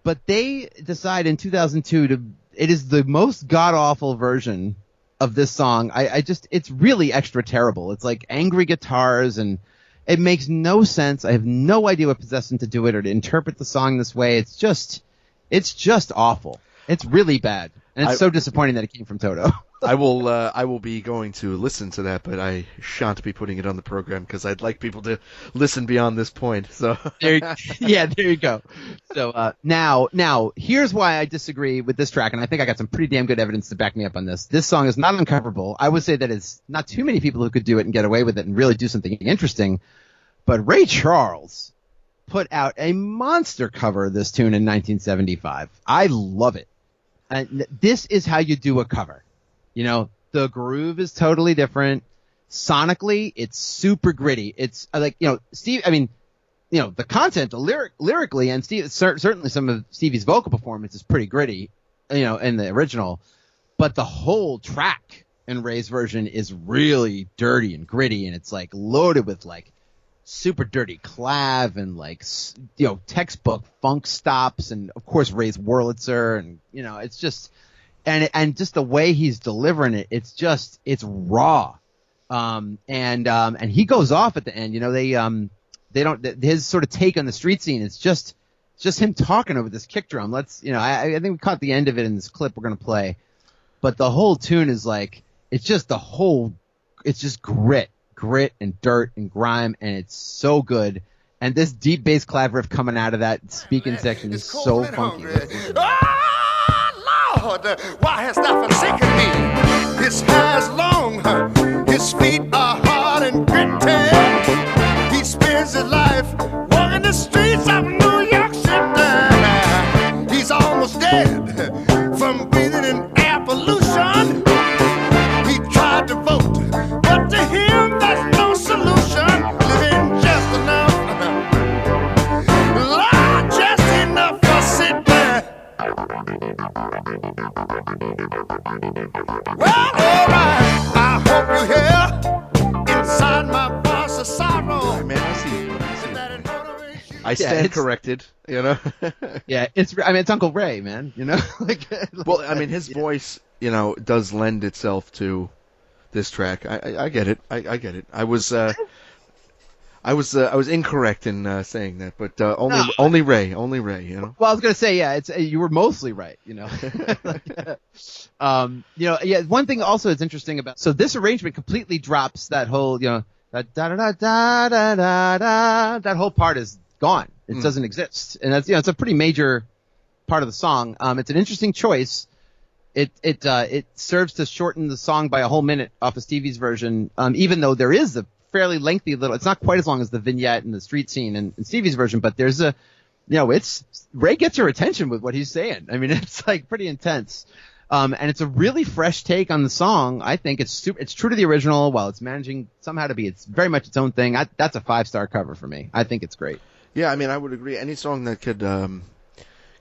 but they decide in 2002 it is the most god awful version of this song. It's really extra terrible. It's like angry guitars and it makes no sense. I have no idea what possessed him to do it or to interpret the song this way. It's just awful. It's really bad. And it's so disappointing that it came from Toto. I will be going to listen to that, but I shan't be putting it on the program because I'd like people to listen beyond this point. So there you go. So now here's why I disagree with this track, and I think I got some pretty damn good evidence to back me up on this. This song is not uncoverable. I would say that it's not too many people who could do it and get away with it and really do something interesting. But Ray Charles put out a monster cover of this tune in 1975. I love it. And this is how you do a cover. The groove is totally different. Sonically, it's super gritty. It's like, Steve, I mean, the content, lyrically, and certainly some of Stevie's vocal performance is pretty gritty, in the original. But the whole track in Ray's version is really dirty and gritty, and it's like loaded with like super dirty clav and like, textbook funk stops, and of course Ray's Wurlitzer, and it's just. And just the way he's delivering it, it's raw. And he goes off at the end. They don't, his sort of take on the street scene. It's just him talking over this kick drum. I think we caught the end of it in this clip we're going to play, but the whole tune is like, it's just grit and dirt and grime. And it's so good. And this deep bass clav riff coming out of that speaking section is so funky. Lord, why hast thou forsaken me? His hair is long, his feet are hard and gritty. He spends his life walking the streets of New York City. He's almost dead from breathing in air pollution. He tried to vote, but to him there's no solution. Living just enough, Lord, just enough for sitting. Well, alright, I hope you hear inside my voice of sorrow. Man, I stand corrected, Yeah, it's Uncle Ray, man, Well, I mean, his voice, does lend itself to this track. I get it. I get it. I was incorrect in saying that, but only Ray. Well, I was gonna say, you were mostly right, one thing also is interesting about, so this arrangement completely drops that whole, that da da da da da da da, that whole part is gone. It doesn't exist, and that's, it's a pretty major part of the song. It's an interesting choice. It serves to shorten the song by a whole minute off of Stevie's version, even though there is a fairly lengthy little, it's not quite as long as the vignette and the street scene in Stevie's version, but there's Ray gets your attention with what he's saying. I mean, it's like pretty intense. And it's a really fresh take on the song. I think it's true to the original while it's managing somehow to be, it's very much its own thing. That's a 5-star cover for me. I think it's great. Yeah, I mean, I would agree. Any song that could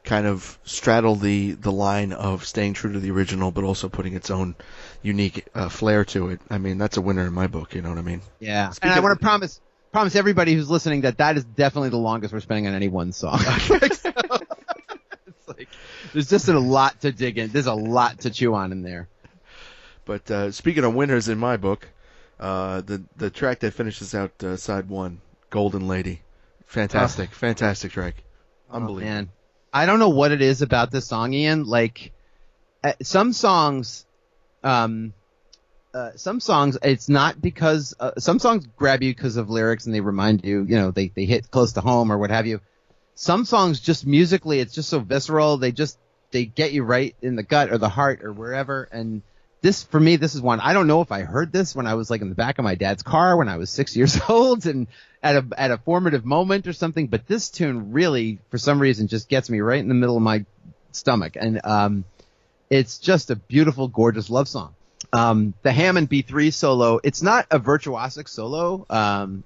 kind of straddle the line of staying true to the original, but also putting its own unique flair to it. I mean, that's a winner in my book. You know what I mean? Yeah. And I want to promise everybody who's listening that is definitely the longest we're spending on any one song. It's like there's just a lot to dig in. There's a lot to chew on in there. But speaking of winners in my book, the track that finishes out side 1, Golden Lady, fantastic track, unbelievable. Man. I don't know what it is about this song, Ian. Like some songs, it's not because some songs grab you because of lyrics and they remind you, they hit close to home or what have you. Some songs just musically, it's just so visceral. They get you right in the gut or the heart or wherever. And this, for me, this is one. I don't know if I heard this when I was like in the back of my dad's car when I was 6 years old and at a formative moment or something. But this tune really, for some reason, just gets me right in the middle of my stomach. And it's just a beautiful, gorgeous love song. The Hammond B3 solo, it's not a virtuosic solo.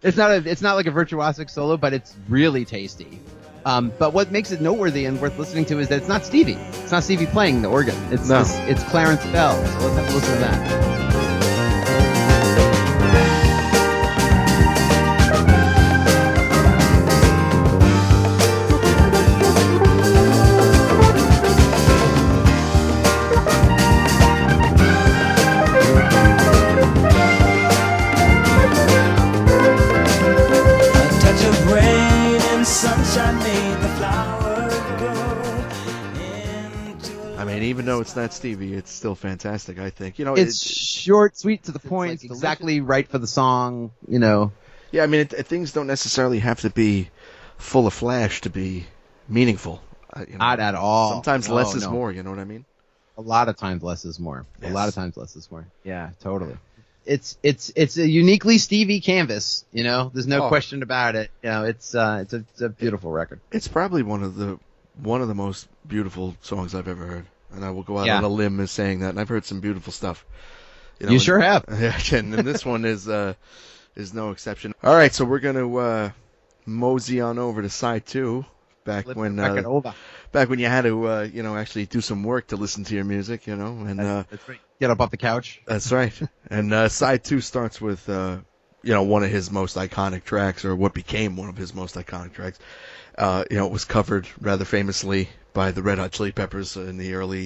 It's not like a virtuosic solo, but it's really tasty. But what makes it noteworthy and worth listening to is that it's not Stevie. It's not Stevie playing the organ. It's Clarence Bell. So let's have a listen to that. Even though it's not Stevie, it's still fantastic, I think. It's short, sweet, to the point. It's exactly right for the song, Yeah, I mean, things don't necessarily have to be full of flash to be meaningful. Not at all. Sometimes less is more, you know what I mean? A lot of times less is more. Yes. A lot of times less is more. Yeah, totally. It's a uniquely Stevie canvas, There's no question about it. It's a beautiful record. It's probably one of the most beautiful songs I've ever heard. And I will go out on a limb as saying that. And I've heard some beautiful stuff. You sure have. Yeah, and this one is no exception. All right, so we're going to mosey on over to side 2. Back when you had to actually do some work to listen to your music, and that's right. Get up off the couch. That's right. And side 2 starts with one of his most iconic tracks, or what became one of his most iconic tracks. It was covered rather famously by the Red Hot Chili Peppers in the late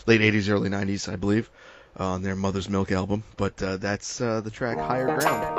80s, early 90s, I believe, on their Mother's Milk album. But that's the track Higher Ground.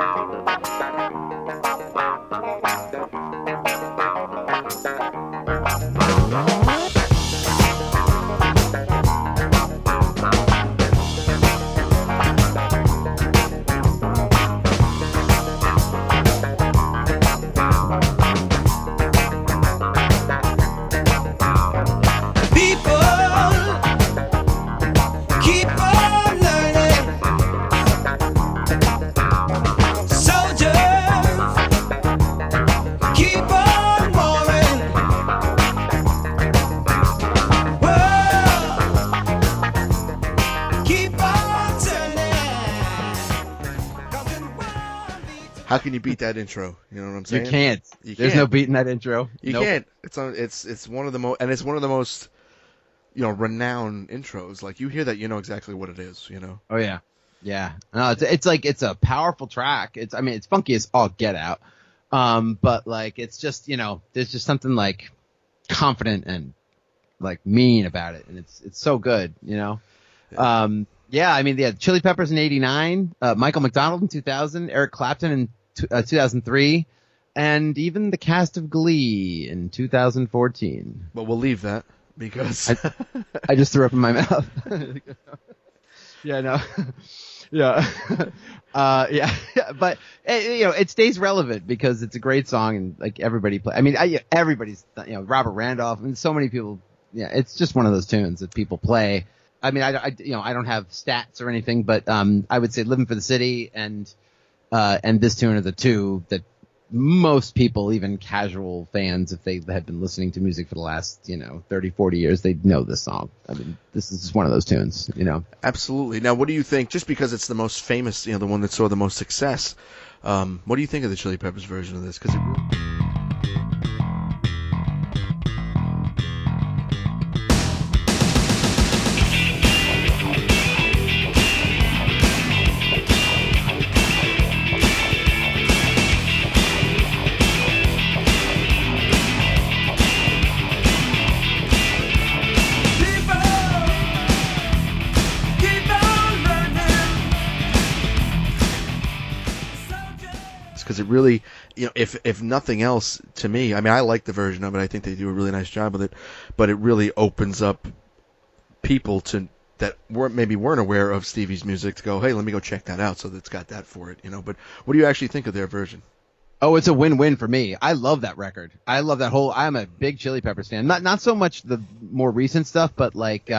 How can you beat that intro? You know what I'm saying? You can't. There's no beating that intro. You can't. It's one of the most, and it's one of the most, renowned intros. Like you hear that, you know exactly what it is. Oh yeah, yeah. No, it's a powerful track. It's funky as all get out. But like it's just there's just something like confident and like mean about it, and it's so good. Yeah. Chili Peppers in '89, Michael McDonald in 2000, Eric Clapton in 2003, and even the cast of Glee in 2014. But we'll leave that because I just threw up in my mouth. Yeah, no. Yeah. But it stays relevant because it's a great song and like everybody everybody's Robert Randolph and so many people. Yeah, it's just one of those tunes that people play. I mean, I don't have stats or anything, but I would say "Living for the City" and this tune are the two that most people, even casual fans, if they have been listening to music for the last, 30, 40 years, they know this song. I mean, this is just one of those tunes, Absolutely. Now, what do you think, just because it's the most famous, the one that saw the most success, what do you think of the Chili Peppers version of this? Because it really, if nothing else, to me, I mean, I like the version of it. I think they do a really nice job with it, but it really opens up people that weren't aware of Stevie's music to go, hey, let me go check that out. So it's got that for it, But what do you actually think of their version? Oh, it's a win-win for me. I love that record. I love that I'm a big Chili Peppers fan. Not so much the more recent stuff, but like,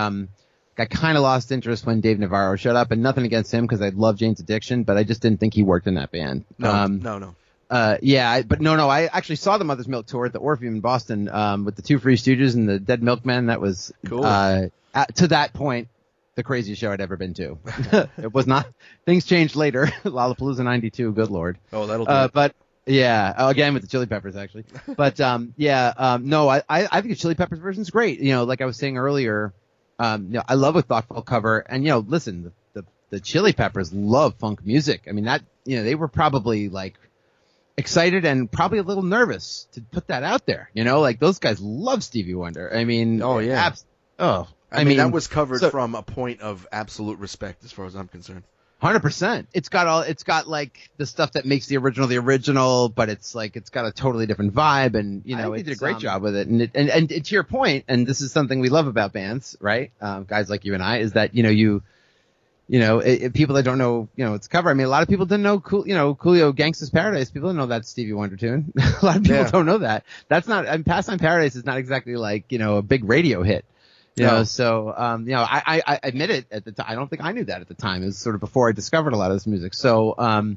I kind of lost interest when Dave Navarro showed up, and nothing against him because I love Jane's Addiction, but I just didn't think he worked in that band. No. I actually saw the Mother's Milk tour at the Orpheum in Boston with the two Free Stooges and the Dead Milkmen. That was cool. To that point, the craziest show I'd ever been to. It was not. Things changed later. Lollapalooza '92. Good Lord. Oh, that'll do it. But yeah, again with the Chili Peppers actually. But I think the Chili Peppers version is great. Like I was saying earlier. I love a thoughtful cover, and listen, the Chili Peppers love funk music. I mean that they were probably like excited and probably a little nervous to put that out there. Like those guys love Stevie Wonder. I mean, oh yeah, I mean that was covered from a point of absolute respect as far as I'm concerned. 100%. It's got like the stuff that makes the original, but it's got a totally different vibe, and they did a great job with it. And to your point, and this is something we love about bands, right? Guys like you and I, is that people that don't know, it's a cover. I mean, a lot of people didn't know Coolio Gangsta's Paradise. People didn't know that Stevie Wonder tune. A lot of people don't know that. That's not. I mean, Pastime Paradise is not exactly like a big radio hit. So I admit it at the time. I don't think I knew that at the time. It was sort of before I discovered a lot of this music. So I'm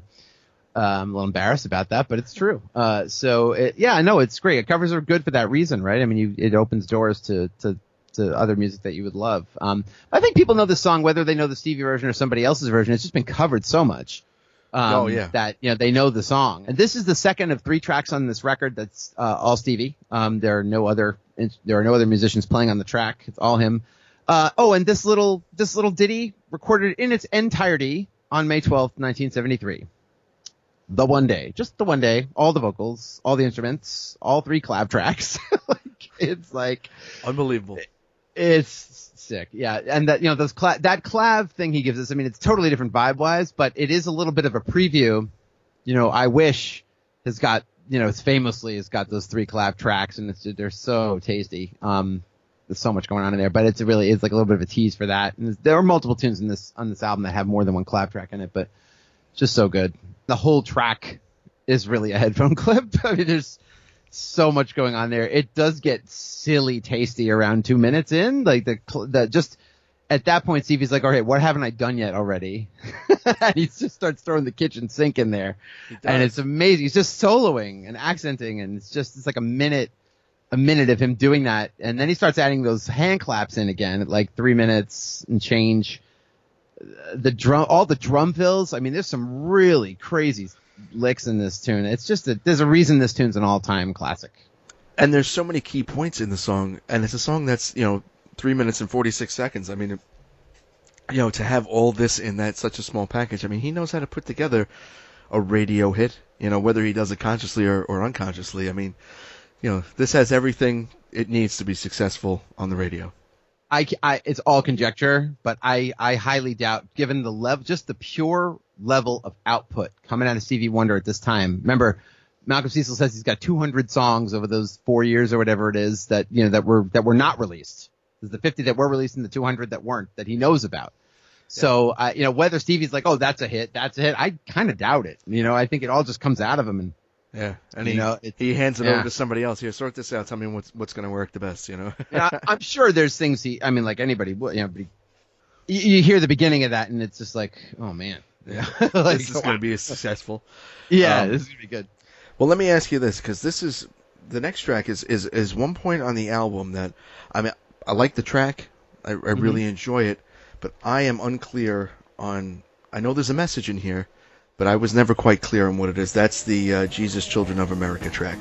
a little embarrassed about that, but it's true. It's great. Covers are good for that reason, right? I mean, it opens doors to other music that you would love. I think people know this song, whether they know the Stevie version or somebody else's version. It's just been covered so much. That they know the song. And this is the second of 3 tracks on this record that's all Stevie. There are no other musicians playing on the track. It's all him. And this little ditty recorded in its entirety on May 12th, 1973. The one day, just the one day, all the vocals, all the instruments, all 3 clav tracks. It's like unbelievable. It's sick. Yeah. And that, that clav thing he gives us, I mean, it's totally different vibe-wise, but it is a little bit of a preview. I Wish has got, famously has got those 3 clav tracks, and they're so tasty. There's so much going on in there, but it's like a little bit of a tease for that. And there are multiple tunes on this album that have more than one clav track in it, but just so good. The whole track is really a headphone clip. I mean, there's so much going on there. It does get silly tasty around 2 minutes in. Like just at that point, Stevie's like, all right, what haven't I done yet already? And he just starts throwing the kitchen sink in there, and it's amazing. He's just soloing and accenting, and it's like a minute of him doing that, and then he starts adding those hand claps in again at like 3 minutes and change. All the drum fills. I mean, there's some really crazy licks in this tune. It's just there's a reason this tune's an all-time classic. And there's so many key points in the song, and it's a song that's 3 minutes and 46 seconds. I mean, to have all this in such a small package. I mean, he knows how to put together a radio hit. Whether he does it consciously or unconsciously. I mean, this has everything it needs to be successful on the radio. It's all conjecture, but I highly doubt, given the level, just the pure level of output coming out of Stevie Wonder at this time. Remember, Malcolm Cecil says he's got 200 songs over those 4 years or whatever it is that were not released. There's the 50 that were released and the 200 that weren't, that he knows about. So, whether Stevie's like, oh, that's a hit, I kind of doubt it. I think it all just comes out of him, and he hands it over to somebody else. Here, sort this out. Tell me what's going to work the best. Yeah, I'm sure there's things like anybody, but you hear the beginning of that, and it's just like, oh man, this is going to be successful. Yeah, this is going to be good. Well, let me ask you this, because this is the next track is one point on the album that I like the track, I really enjoy it, but I am unclear on. I know there's a message in here, but I was never quite clear on what it is. That's the Jesus Children of America track.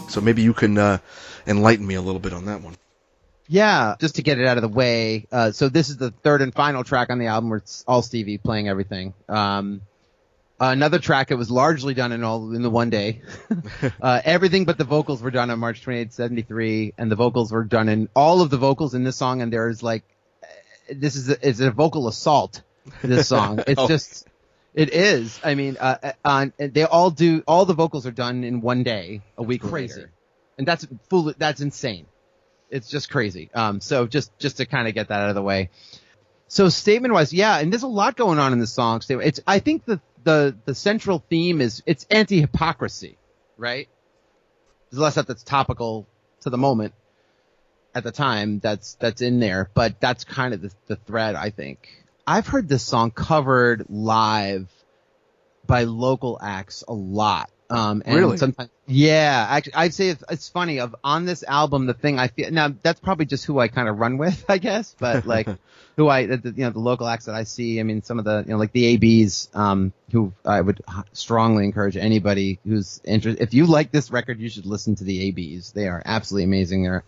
So maybe you can enlighten me a little bit on that one. Yeah, just to get it out of the way. So this is the third and final track on the album where it's all Stevie playing everything. Another track that was largely done in the one day. Everything but the vocals were done on March 28th, 73, and the vocals were done in all of the vocals in this song. And there's like, it's a vocal assault. This song, it's just, it is. I mean, they all the vocals are done in one day, a week later, and that's insane. It's just crazy. So just to kind of get that out of the way. So statement wise, yeah, and there's a lot going on in this song. I think the central theme is it's anti-hypocrisy, right? There's a lot of stuff that's topical to the moment at the time that's in there, but that's kind of the thread, I think. I've heard this song covered live by local acts a lot. And really? Sometimes, yeah, actually, I'd say it's funny on this album, the thing I feel now that's probably just who I kind of run with, I guess, but like the local acts that I see, I mean, some of the, like the ABs, who I would strongly encourage anybody who's interested. If you like this record, you should listen to the ABs. They are absolutely amazing. They're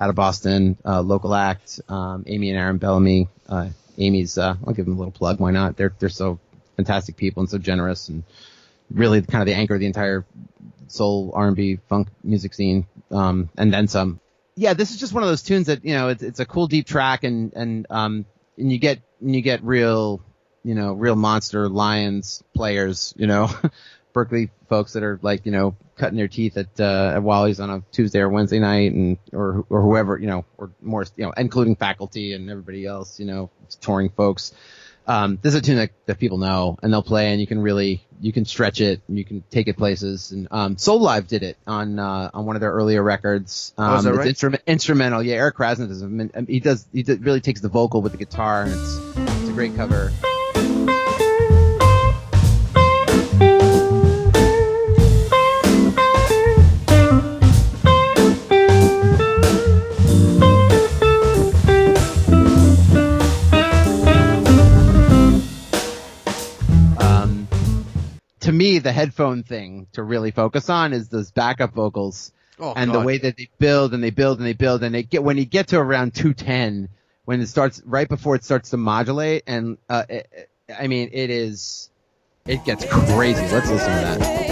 out of Boston, local act, Amy and Aaron Bellamy, Amy's, I'll give them a little plug. Why not? They're so fantastic people and so generous and really kind of the anchor of the entire soul, R&B, funk music scene, and then some. Yeah, this is just one of those tunes that, it's a cool deep track and you get real, real monster Lions players, Berkeley folks that are like, cutting their teeth at Wally's on a Tuesday or Wednesday night or whoever, or more, including faculty and everybody else, touring folks. This is a tune that people know and they'll play, and you can stretch it, and you can take it places. And Soulive did it on one of their earlier records. Is that right? It's instrumental. Yeah, Eric Krasner does. He really takes the vocal with the guitar, and it's a great cover. To me, the headphone thing to really focus on is those backup vocals the way that they build and they build and they build, and when you get to around 210, when it starts right before it starts to modulate, and it gets crazy. Let's listen to that.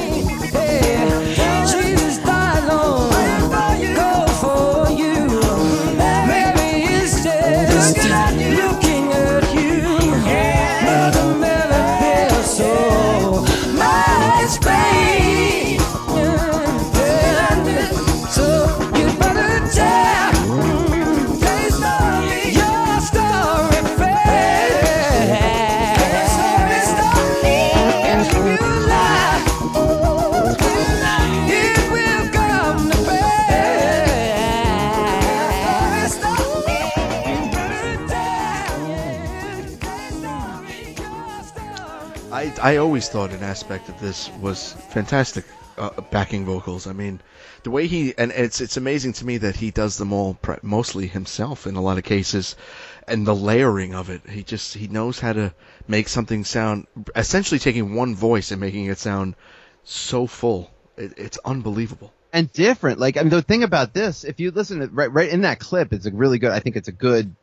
I always thought an aspect of this was fantastic, backing vocals. I mean, the way it's amazing to me that he does them all mostly himself in a lot of cases, and the layering of it. He knows how to make something sound, essentially taking one voice and making it sound so full. It's unbelievable. And different. Like, I mean, the thing about this, if you listen to right in that clip, it's a really good, I think it's a good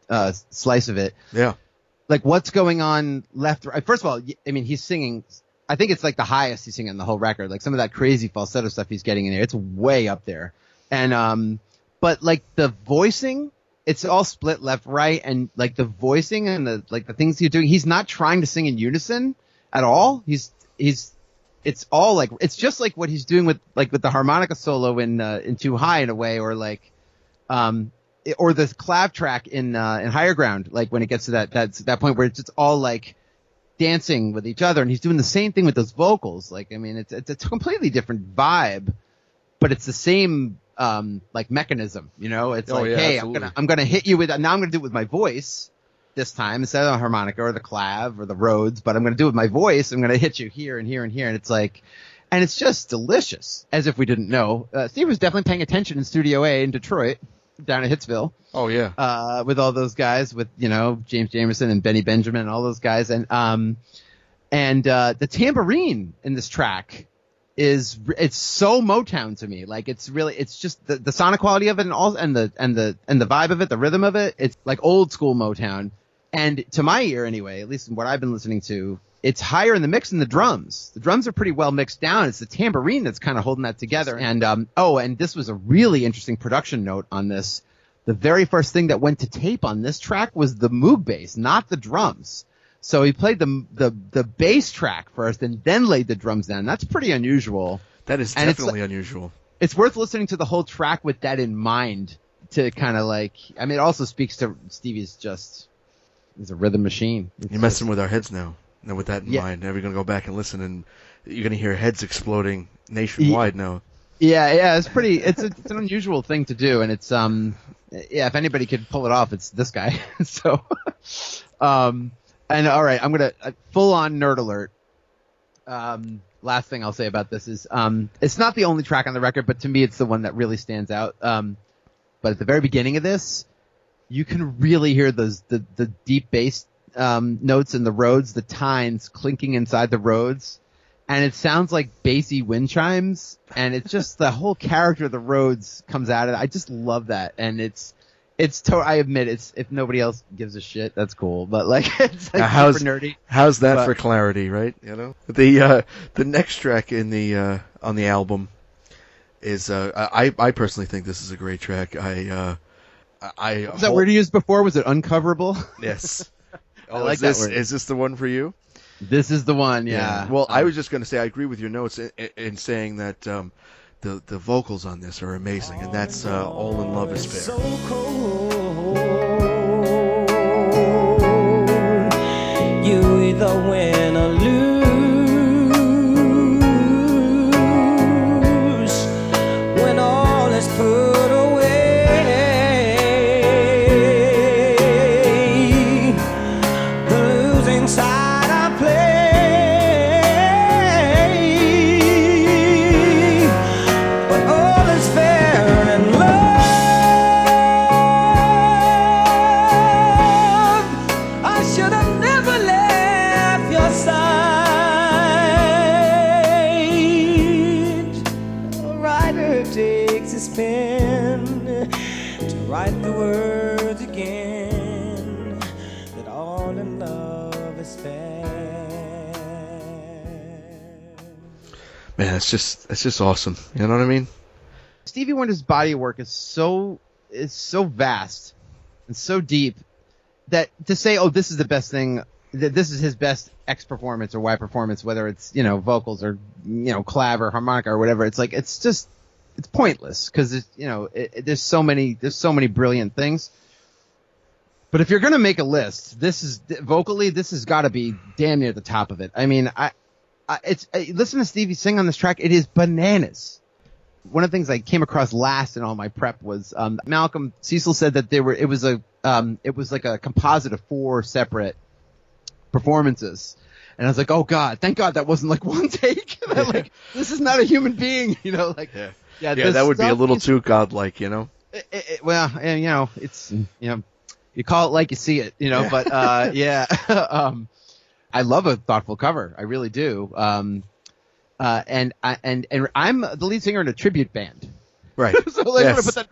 slice of it. Yeah. Like, what's going on left, right? First of all, I mean, he's singing, I think it's like the highest he's singing on the whole record. Like, some of that crazy falsetto stuff he's getting in there, it's way up there. And, but like the voicing, it's all split left, right, and like the voicing and the things he's doing, he's not trying to sing in unison at all. He's it's all like, it's just like what he's doing with the harmonica solo in Too High in a way, or like, or the clav track in Higher Ground, like when it gets to that point where it's just all like dancing with each other, and he's doing the same thing with those vocals. Like, I mean, it's a completely different vibe, but it's the same like mechanism, you know? It's hey, absolutely. I'm gonna hit you with, now I'm gonna do it with my voice this time instead of the harmonica or the clav or the Rhodes, but I'm gonna do it with my voice. I'm gonna hit you here and here and here, and it's like, and it's just delicious, as if we didn't know. Steve was definitely paying attention in Studio A in Detroit, down at Hitsville. Oh yeah. With all those guys, with, you know, James Jamerson and Benny Benjamin and all those guys, and the tambourine in this track it's so Motown to me. Like, it's just the sonic quality of it, and the vibe of it, the rhythm of it. It's like old school Motown, and to my ear anyway, at least in what I've been listening to, it's higher in the mix than the drums. The drums are pretty well mixed down. It's the tambourine that's kind of holding that together. And and this was a really interesting production note on this. The very first thing that went to tape on this track was the Moog bass, not the drums. So he played the bass track first and then laid the drums down. That's pretty unusual. That is definitely unusual. It's worth listening to the whole track with that in mind, to kind of like, I mean, it also speaks to Stevie's he's a rhythm machine. You're messing with our heads now. Now with that in mind, now we're going to go back and listen, and you're going to hear heads exploding nationwide now. Yeah, it's an unusual thing to do, and it's if anybody could pull it off, it's this guy. So and all right, I'm going to full on nerd alert. Last thing I'll say about this is it's not the only track on the record, but to me it's the one that really stands out. But at the very beginning of this, you can really hear the deep bass notes in the Rhodes, the tines clinking inside the Rhodes, and it sounds like bassy wind chimes, and it's just the whole character of the Rhodes comes out of it. I just love that, and I admit, if nobody else gives a shit, that's cool, but like, it's like super nerdy. How's that for clarity, right? You know, the next track in the on the album is I personally think this is a great track. Is that word you used before? Was it Uncoverable? Yes. I like that word. Is this the one for you? This is the one, yeah. Well, I was just going to say I agree with your notes in saying that the vocals on this are amazing, and that's All in Love Is Fair. So cold, you either win or lose when all is put away. Side I play, but all is fair in love. I should have never left your side. A writer takes his pen to write the words again, that all in love. Man, it's just awesome. You know what I mean? Stevie Wonder's body of work is so vast and so deep that to say, oh, this is the best thing, that this is his best X performance or Y performance, whether it's, you know, vocals or, you know, clav or harmonica or whatever, it's like, it's pointless, because there's so many brilliant things. But if you're going to make a list, this has got to be damn near the top of it. I mean, listen to Stevie sing on this track. It is bananas. One of the things I came across last in all my prep was, Cecil said that it was like a composite of 4 separate performances. And I was like, oh God, thank God that wasn't like one take. Like, this is not a human being, you know, like, yeah, that would be a little too godlike, you know? Well, and, you know, it's, you know, you call it like you see it, you know, but, yeah. I love a thoughtful cover. I really do. And I'm the lead singer in a tribute band. Right. So like, I want to put that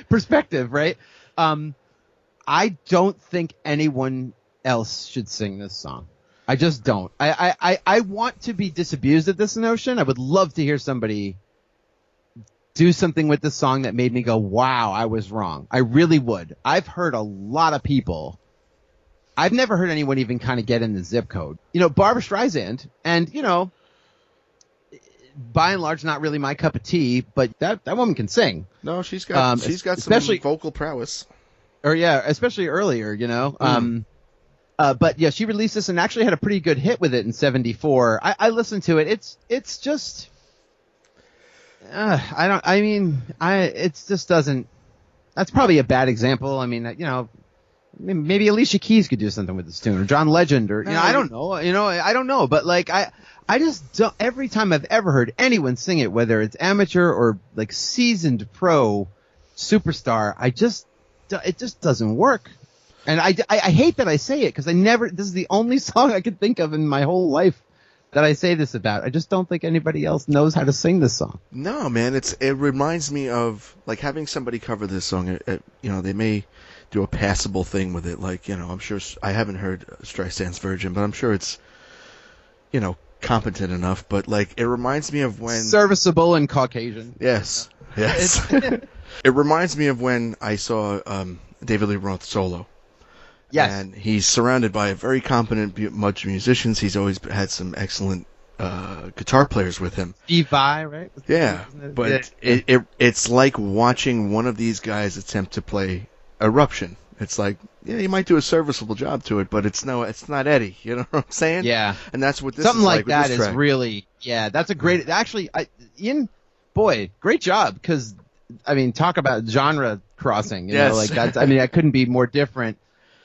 perspective, right? I don't think anyone else should sing this song. I just don't. I want to be disabused of this notion. I would love to hear somebody do something with this song that made me go, wow, I was wrong. I really would. I've heard a lot of people. I've never heard anyone even kind of get in the zip code. You know, Barbra Streisand, and, you know, by and large not really my cup of tea, but that woman can sing. No, she's got some vocal prowess. Or yeah, especially earlier, you know. But yeah, she released this and actually had a pretty good hit with it in '74. I listened to it. It's just it just doesn't. That's probably a bad example. I mean, you know, maybe Alicia Keys could do something with this tune, or John Legend, or I don't know. I don't know. But like I just don't. Every time I've ever heard anyone sing it, whether it's amateur or like seasoned pro superstar, it just doesn't work. And I hate that I say it because this is the only song I could think of in my whole life that I say this about. I just don't think anybody else knows how to sing this song. No, man, it reminds me of like having somebody cover this song. They may do a passable thing with it. Like, I'm sure I haven't heard Streisand's Virgin, but I'm sure it's, competent enough. But like, it reminds me of when serviceable and Caucasian. Yes. It reminds me of when I saw David Lee Roth solo. Yes. And he's surrounded by a very competent bunch of musicians. He's always had some excellent guitar players with him. Steve Vai, right? Yeah, but it's like watching one of these guys attempt to play Eruption. It's like, yeah, you might do a serviceable job to it, but it's not Eddie. You know what I'm saying? Yeah. And that's what this something is like that is really, yeah, that's a great, actually, Ian, boy, great job, because, I mean, talk about genre crossing, you know, like that's, I mean, that couldn't be more different.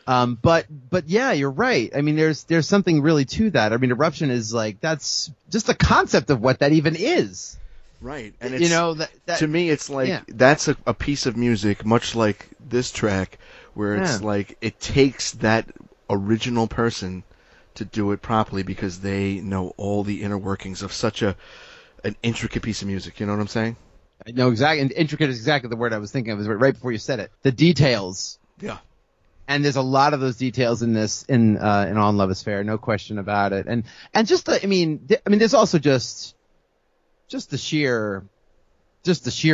But yeah, you're right. I mean, there's something really to that. I mean, Eruption is like, that's just the concept of what that even is. Right. And it's, that to me, it's like, that's a piece of music, much like this track, where it's like, it takes that original person to do it properly because they know all the inner workings of such an intricate piece of music. You know what I'm saying? I know exactly. And intricate is exactly the word I was thinking of. It was right before you said it. The details. Yeah. And there's a lot of those details in this, in All in Love Is Fair, no question about it. And just there's also just the sheer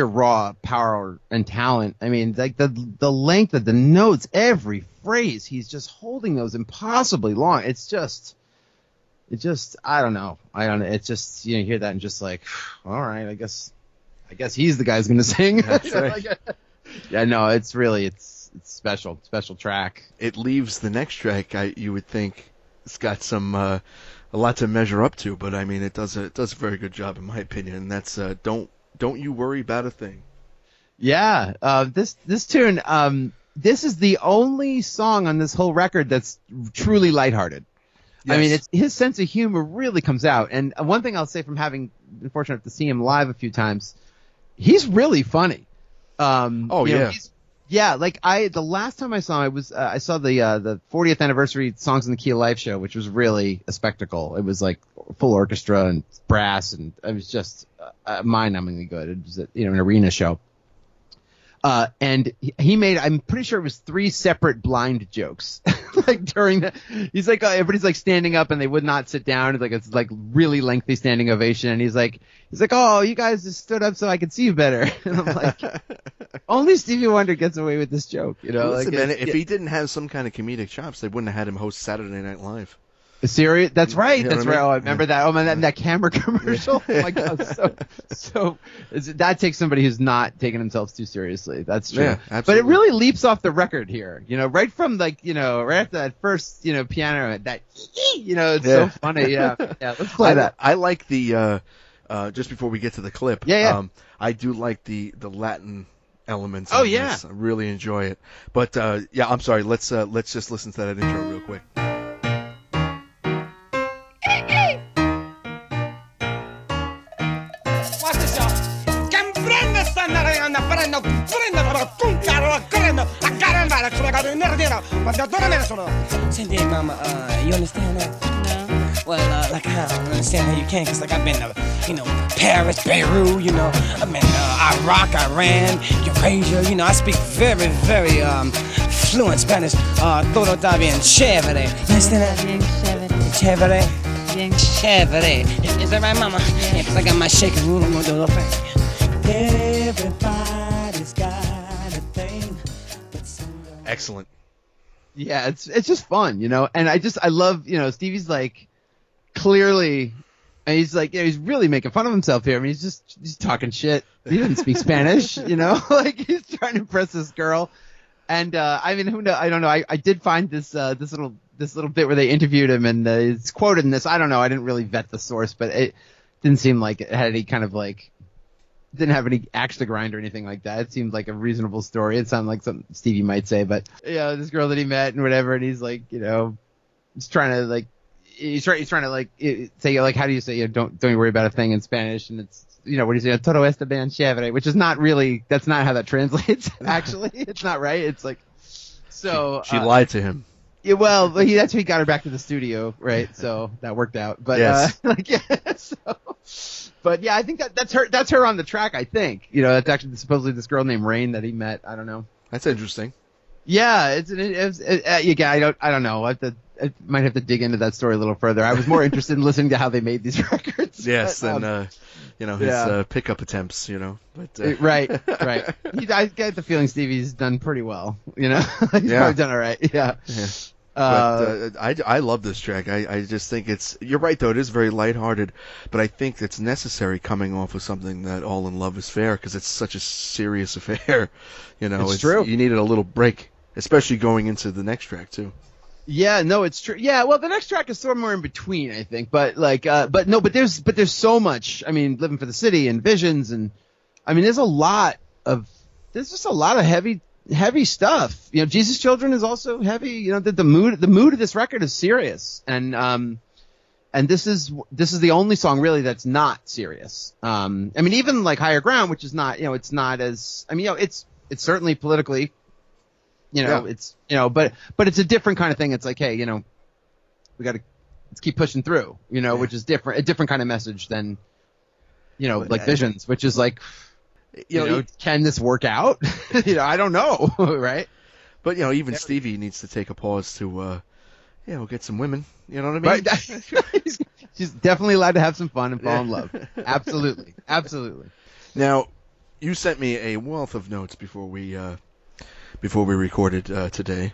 raw power and talent. I mean, like the length of the notes, every phrase, he's just holding those impossibly long. It just, I don't know. It's just, you hear that and just like, all right, I guess he's the guy who's going to sing. That's right. Yeah, no, it's special track. It leaves the next track. You would think it's got some a lot to measure up to, but I mean it does a very good job in my opinion. And that's don't you worry about a thing. Yeah, this tune. This is the only song on this whole record that's truly lighthearted. Yes. I mean, his sense of humor really comes out. And one thing I'll say from having been fortunate to see him live a few times, he's really funny. Yeah, like the last time I saw him, I saw the 40th anniversary Songs in the Key of Life show, which was really a spectacle. It was like full orchestra and brass, and it was just mind-numbingly good. It was an arena show. And he made, I'm pretty sure it was 3 separate blind jokes. Like during the, he's like, everybody's like standing up and they would not sit down. It's like really lengthy standing ovation. And he's like, oh, you guys just stood up so I could see you better. And I'm like, only Stevie Wonder gets away with this joke, Listen, man, if he didn't have some kind of comedic chops, they wouldn't have had him host Saturday Night Live. Serious? That's right. That's right. Oh, I remember that. Oh man, that camera commercial. Oh my god. So that takes somebody who's not taking themselves too seriously. That's true. Yeah, absolutely. But it really leaps off the record here. Right from right after that first, piano, that, it's so funny. Yeah. Yeah. Let's play that. I like the, just before we get to the clip. Yeah. I do like the Latin elements. Oh yeah. This. I really enjoy it. But, I'm sorry. Let's just listen to that intro real quick. Senti, mama, you understand that? No. Well, like I don't understand how you can, cause like I've been to, Paris, Beirut, I've been Iraq, Iran, Eurasia, I speak very, very fluent Spanish. Todo está bien chévere. You understand that? Chévere. Bien chévere. Is that right, mama? Yeah, cause I got my shaking room, I'm gonna do the thing. Everybody's got a thing. Excellent. Yeah, it's just fun, and I love, Stevie's like clearly And he's like, he's really making fun of himself here. I mean, he's talking shit. He doesn't speak Spanish, like he's trying to impress this girl. And, I mean, who knows? I don't know. I did find this little bit where they interviewed him, and it's quoted in this. I don't know. I didn't really vet the source, but it didn't seem like it had any kind of didn't have any axe to grind or anything like that. It seemed like a reasonable story. It sounded like something Stevie might say, but this girl that he met and whatever, and he's like, he's trying to say how do you say don't you worry about a thing in Spanish, and it's what do you say, todo está bien chévere, which is not really, that's not how that translates. Actually, it's not right. It's like, so she lied to him. Yeah, well, that's how he got her back to the studio, right? So that worked out. But yes. But yeah, I think that's her on the track. I think that's actually supposedly this girl named Rain that he met. I don't know. That's interesting. Yeah, I don't know. I might have to dig into that story a little further. I was more interested in listening to how they made these records. Yes, but, his pickup attempts. But right. I get the feeling Stevie's done pretty well. He's probably done all right. Yeah. But I love this track. I just think you're right though, it is very lighthearted, but I think it's necessary coming off of something that All in Love is Fair, because it's such a serious affair. It's true. You needed a little break, especially going into the next track too. Yeah, no, it's true. Yeah, well, the next track is somewhere in between, I think. But but there's so much. I mean, Living for the City and Visions, and I mean, there's just a lot of heavy stuff. Jesus Children is also heavy. The mood of this record is serious, and this is the only song really that's not serious. I mean, even like Higher Ground, which is not, it's not as, I mean, it's certainly politically, it's, but it's a different kind of thing. It's like, hey, let's keep pushing through, which is different, a different kind of message than, like Visions, which is like, can this work out? I don't know, right? But even Stevie needs to take a pause to, get some women. You know what I mean? Right. She's definitely allowed to have some fun and fall in love. Absolutely. Now, you sent me a wealth of notes before we recorded today,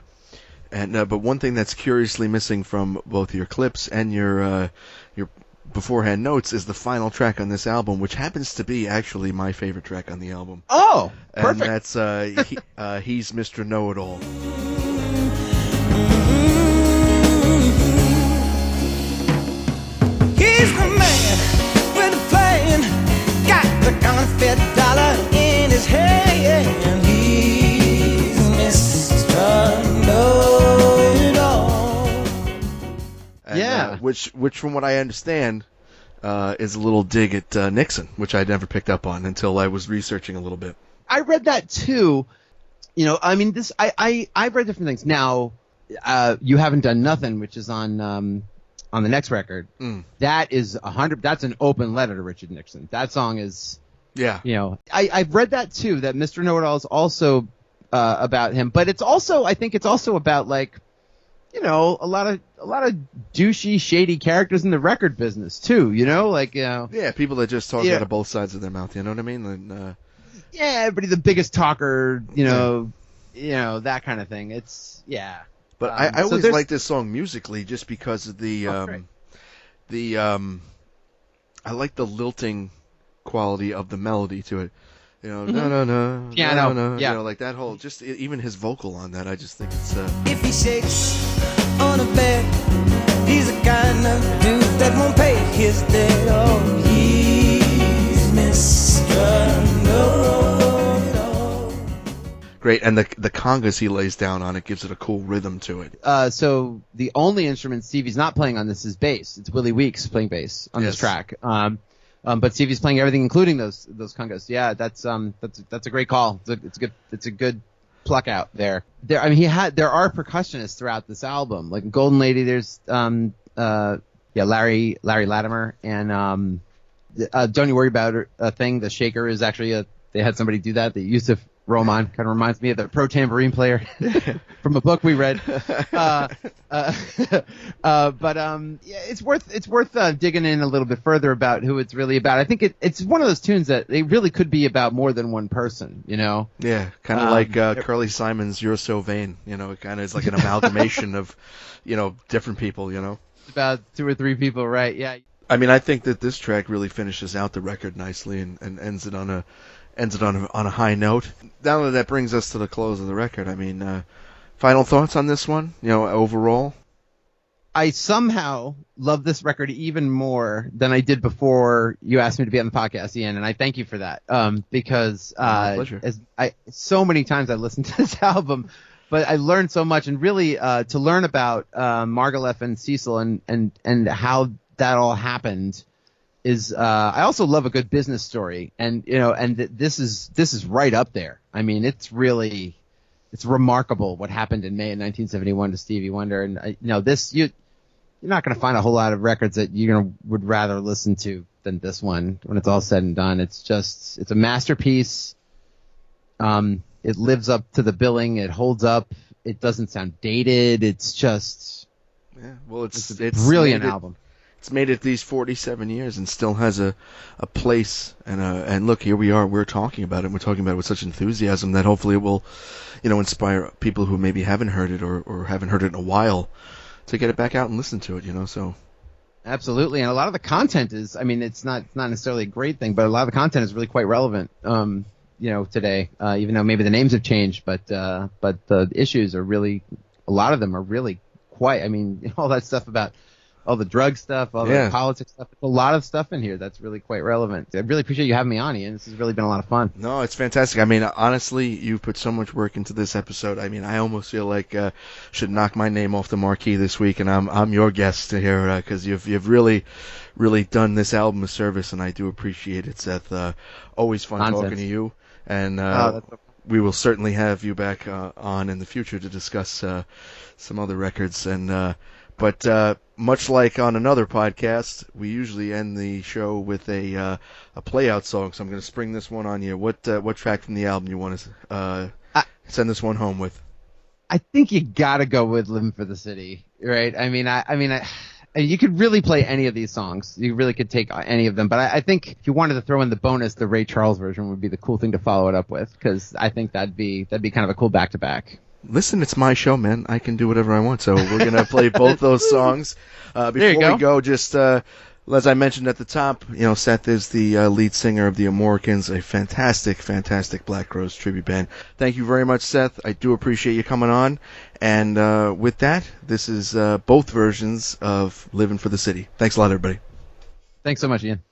and but one thing that's curiously missing from both your clips and your beforehand notes is the final track on this album, which happens to be actually my favorite track on the album. Oh, perfect. And that's He's Mr. Know-It-All. He's the man with the plan, got the counterfeit dollar in his hand. He's Mr. Know-It-All. And, which from what I understand is a little dig at Nixon, which I never picked up on until I was researching a little bit. I read that too. I mean, I've read different things. Now, You Haven't Done Nothing, which is on the next record. That is 100. That's an open letter to Richard Nixon. That song is, I've read that too. That Mr. Know-It-All is also about him, but it's also, I think it's also about like, a lot of douchey, shady characters in the record business too. Yeah, people that just talk out of both sides of their mouth. You know what I mean? And, everybody, the biggest talker. That kind of thing. It's But I always like this song musically just because of I like the lilting quality of the melody to it. No, piano, like that whole, just even his vocal on that, I just think it's. If he shakes on a bed, he's the kind of dude that won't pay his debt. Oh, he's Mr. Know-It-All. Great, and the congas he lays down on it gives it a cool rhythm to it. So the only instrument Stevie's not playing on this is bass. It's Willie Weeks playing bass on this track. But Stevie's playing everything, including those congas. Yeah, that's a great call. It's a good pluck out there. There are percussionists throughout this album. Like Golden Lady, there's Larry Latimer, and Don't You Worry About a Thing. The shaker is actually they had somebody do that. The Yusuf Roman kind of reminds me of the pro tambourine player from a book we read. But it's worth digging in a little bit further about who it's really about. I think it's one of those tunes that they really could be about more than one person, Yeah, kind of like Curly Simon's "You're So Vain." It kind of is like an amalgamation of, different people. It's about two or three people, right? Yeah. I mean, I think that this track really finishes out the record nicely and ends it on a high note. Now that brings us to the close of the record. I mean, final thoughts on this one? Overall. I somehow love this record even more than I did before you asked me to be on the podcast, Ian, and I thank you for that. Because so many times I listened to this album, but I learned so much, and really to learn about Margouleff and Cecil and how that all happened is I also love a good business story, and this is right up there. I mean, it's remarkable what happened in May of 1971 to Stevie Wonder, and you're not going to find a whole lot of records that would rather listen to than this one when it's all said and done. It's a masterpiece. It lives up to the billing. It holds up. It doesn't sound dated. It's just it's a brilliant album. It's made it these 47 years and still has a place. And look, here we are. We're talking about it. We're talking about it with such enthusiasm that hopefully it will, inspire people who maybe haven't heard it or haven't heard it in a while to get it back out and listen to it. So. Absolutely, and a lot of the content is. I mean, it's not necessarily a great thing, but a lot of the content is really quite relevant. Today, even though maybe the names have changed, but the issues are really, a lot of them are really quite. I mean, all that stuff about all the drug stuff, all the politics stuff. A lot of stuff in here that's really quite relevant. I really appreciate you having me on, Ian. This has really been a lot of fun. No, it's fantastic. I mean, honestly, you put so much work into this episode. I mean, I almost feel like should knock my name off the marquee this week, and I'm your guest here because you've really done this album a service, and I do appreciate it, Seth. Always fun talking to you, and we will certainly have you back on in the future to discuss some other records. And but much like on another podcast, we usually end the show with a Playout song. So I'm going to spring this one on you. What track from the album you want to send this one home with? I think you got to go with "Living for the City," right? I mean, you could really play any of these songs. You really could take any of them. But I think if you wanted to throw in the bonus, the Ray Charles version would be the cool thing to follow it up with, because I think that'd be kind of a cool back-to-back. Listen, it's my show, man. I can do whatever I want. So we're going to play both those songs. Before we go, just as I mentioned at the top, Seth is the lead singer of the Americans, a fantastic, fantastic Black Crowes tribute band. Thank you very much, Seth. I do appreciate you coming on. And with that, this is both versions of Living for the City. Thanks a lot, everybody. Thanks so much, Ian.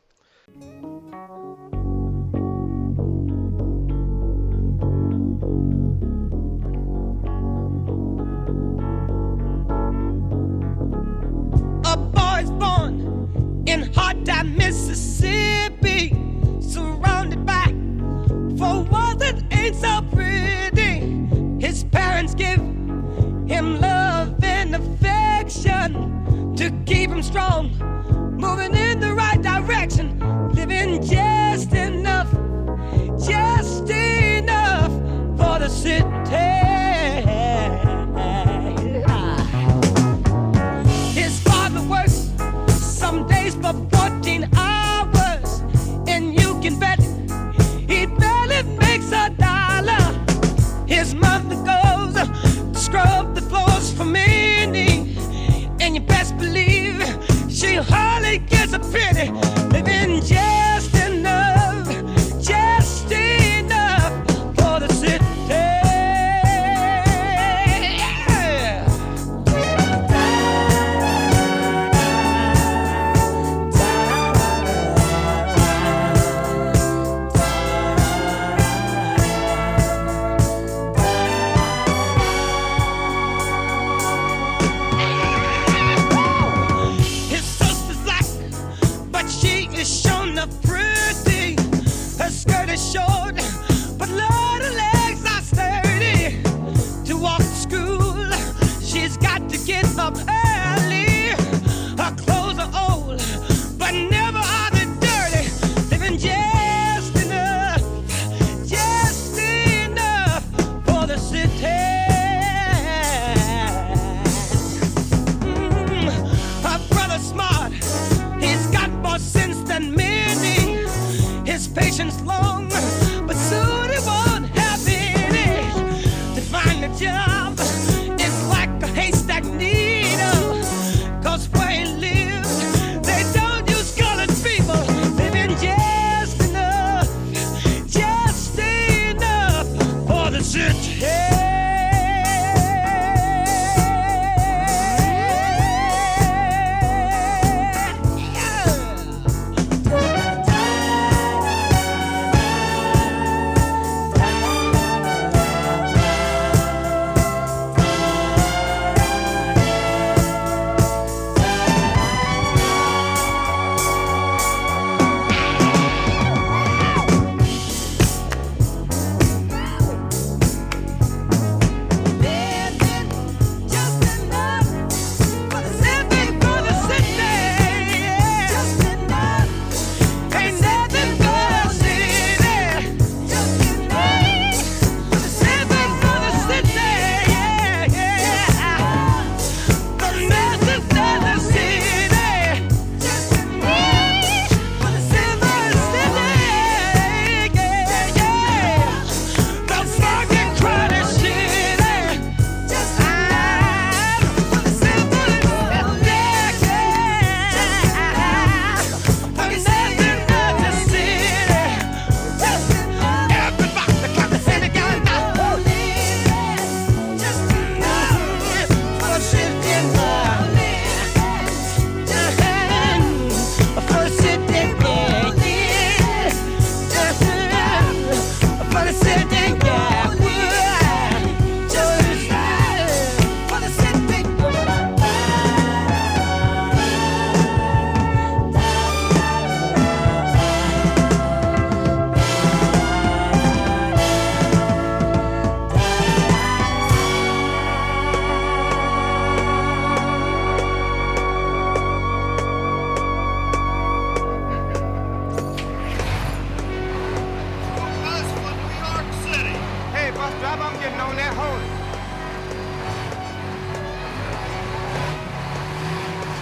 In hot time, Mississippi, surrounded by four walls that ain't so pretty. His parents give him love and affection to keep him strong, moving in the right direction, living just enough for the city. His father works some days for 14 hours, and you can bet he barely makes $1. His mother goes to scrub the floors for many, and you best believe she hardly gets a penny, living just enough for the city. Short, but Lord, her legs are sturdy. To walk to school, she's got to get up early. Her clothes are old, but never are they dirty. Living just enough for the city. Her brother's smart, he's got more sense than many. His patience long, but soon he won't have any. To find a job, it's like a haystack needle, 'cause where he lives, they don't use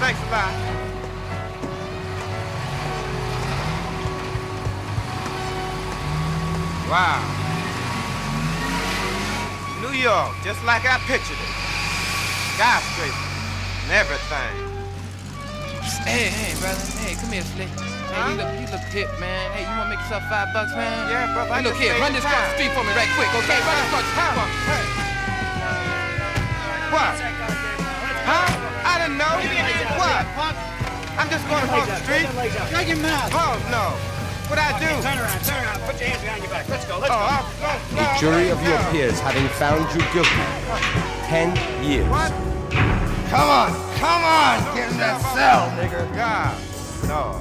Thanks a lot. Wow. New York, just like I pictured it. Skyscraper and everything. Hey, brother. Hey, come here, Slick. Hey, you look hip, man. Hey, you wanna make yourself $5, man? Yeah, brother. Hey, look here, run this across the street for me right quick, okay? Run this across the street for me. Hey. What? Huh? I didn't know. What? I'm just going across the street. Shut your mouth. Oh, no. What'd I do? Turn around. Put your hands behind your back. Let's go. The jury of your peers having found you guilty. 10 years. What? Come on, get in that cell, nigga. God, Lord.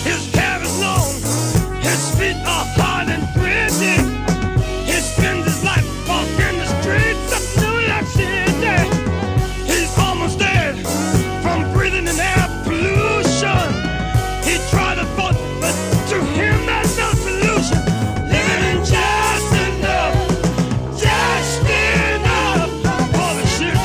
His hair is long, his feet are hard and gritty. He spends his life walking the streets of New York City. He's almost dead from breathing in air pollution. He tried to vote, but to him there's no solution. Living in just enough for the shit.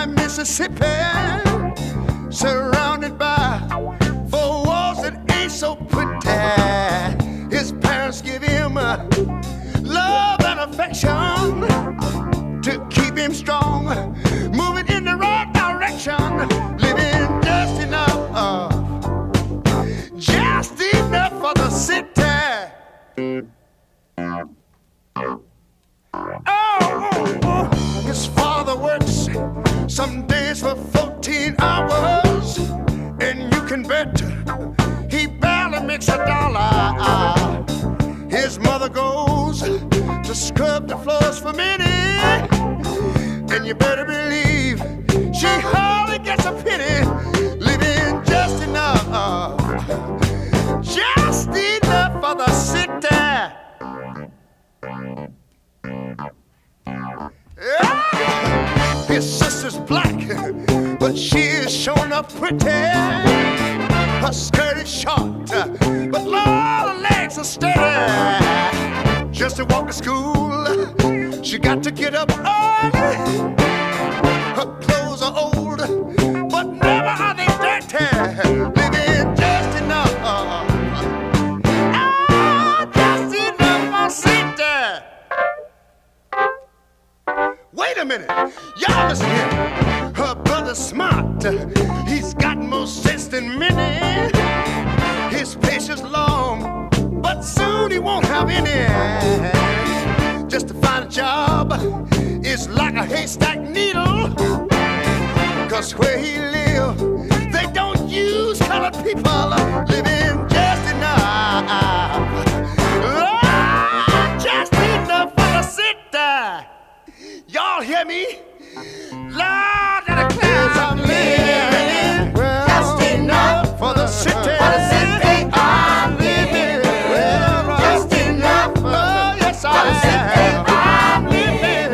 Mississippi, surrounded by four walls that ain't so pretty. His parents give him love and affection to keep him strong, moving in the right direction, living just enough for the city. His father works some days for 14 hours, and you can bet he barely makes $1. His mother goes to scrub the floors for Minnie, and you better believe she hardly gets a penny, living just enough for the city. His sister's black, but she is showing up pretty. Her skirt is short, but Lord, her legs are steady. Just to walk to school, she got to get up early. Her clothes are old, but never are they dirty. Living just enough, just enough for city. Wait a minute, y'all listen here. Her brother He's got more sense than many. His patience long, but soon he won't have any. Just to find a job is like a haystack needle. Cause where he lives, they don't use colored people, living just enough. Oh, just enough for the city. Y'all hear me? Lord, that the clouds I'm living, just enough for the city. For the city I'm living, just enough. Oh, yes, I am. I'm living,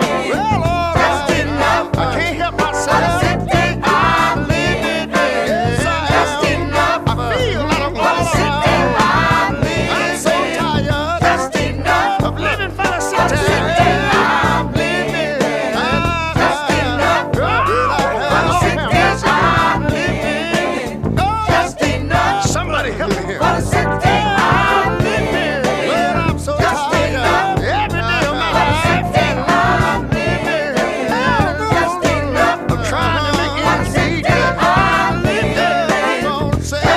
just enough. I can't help myself. For the city I'm living, just enough. I feel like I'm for the city I'm living. I'm so tired, just enough of living for the city. I'm living, just enough. For the city I'm living, just enough. Somebody help me here. For the city I'm living, Lord, I'm so tired. Every day of my life, I'm living, just enough. I'm trying to make ends meet. I'm living, don't say it.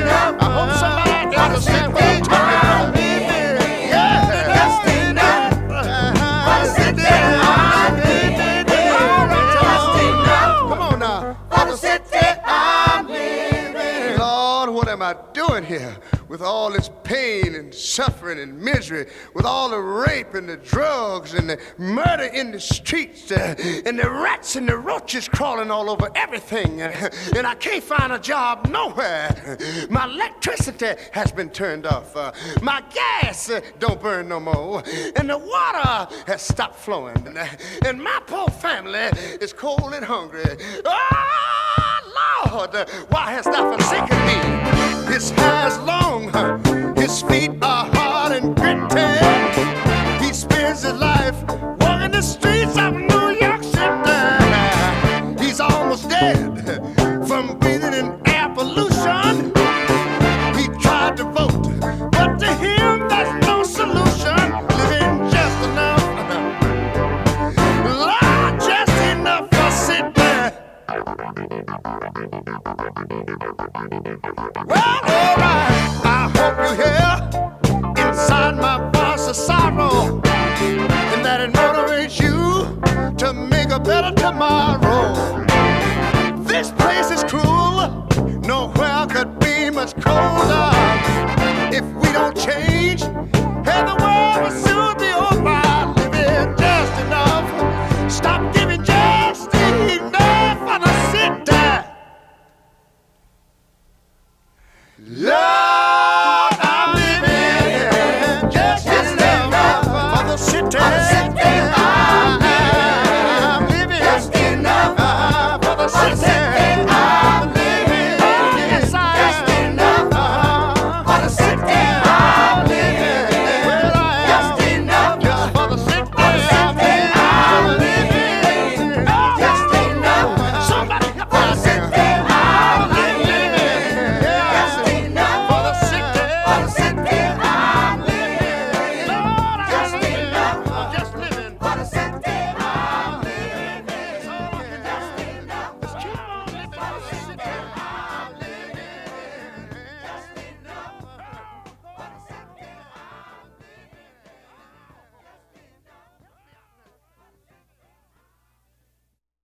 I hope somebody understands what I'm talking about. Yeah, just enough. For the city I'm living, just enough. Come on now. For the city I'm living. Lord, what am I doing here? With all this pain and suffering and misery, with all the rape and the drugs and the murder in the streets, and the rats and the roaches crawling all over everything, and I can't find a job nowhere. My electricity has been turned off. My gas don't burn no more, and the water has stopped flowing, and my poor family is cold and hungry. Oh, Lord, why hast thou forsaken me? His hair is long, his feet are hard and gritty. He spends his life walking the streets of New York City. He's almost dead from breathing in air pollution. He tried to vote, but to him there's no solution. Living just enough, Lord, just enough for Sydney. Well, alright, I hope you hear inside my voice of sorrow, and that it motivates you to make a better tomorrow.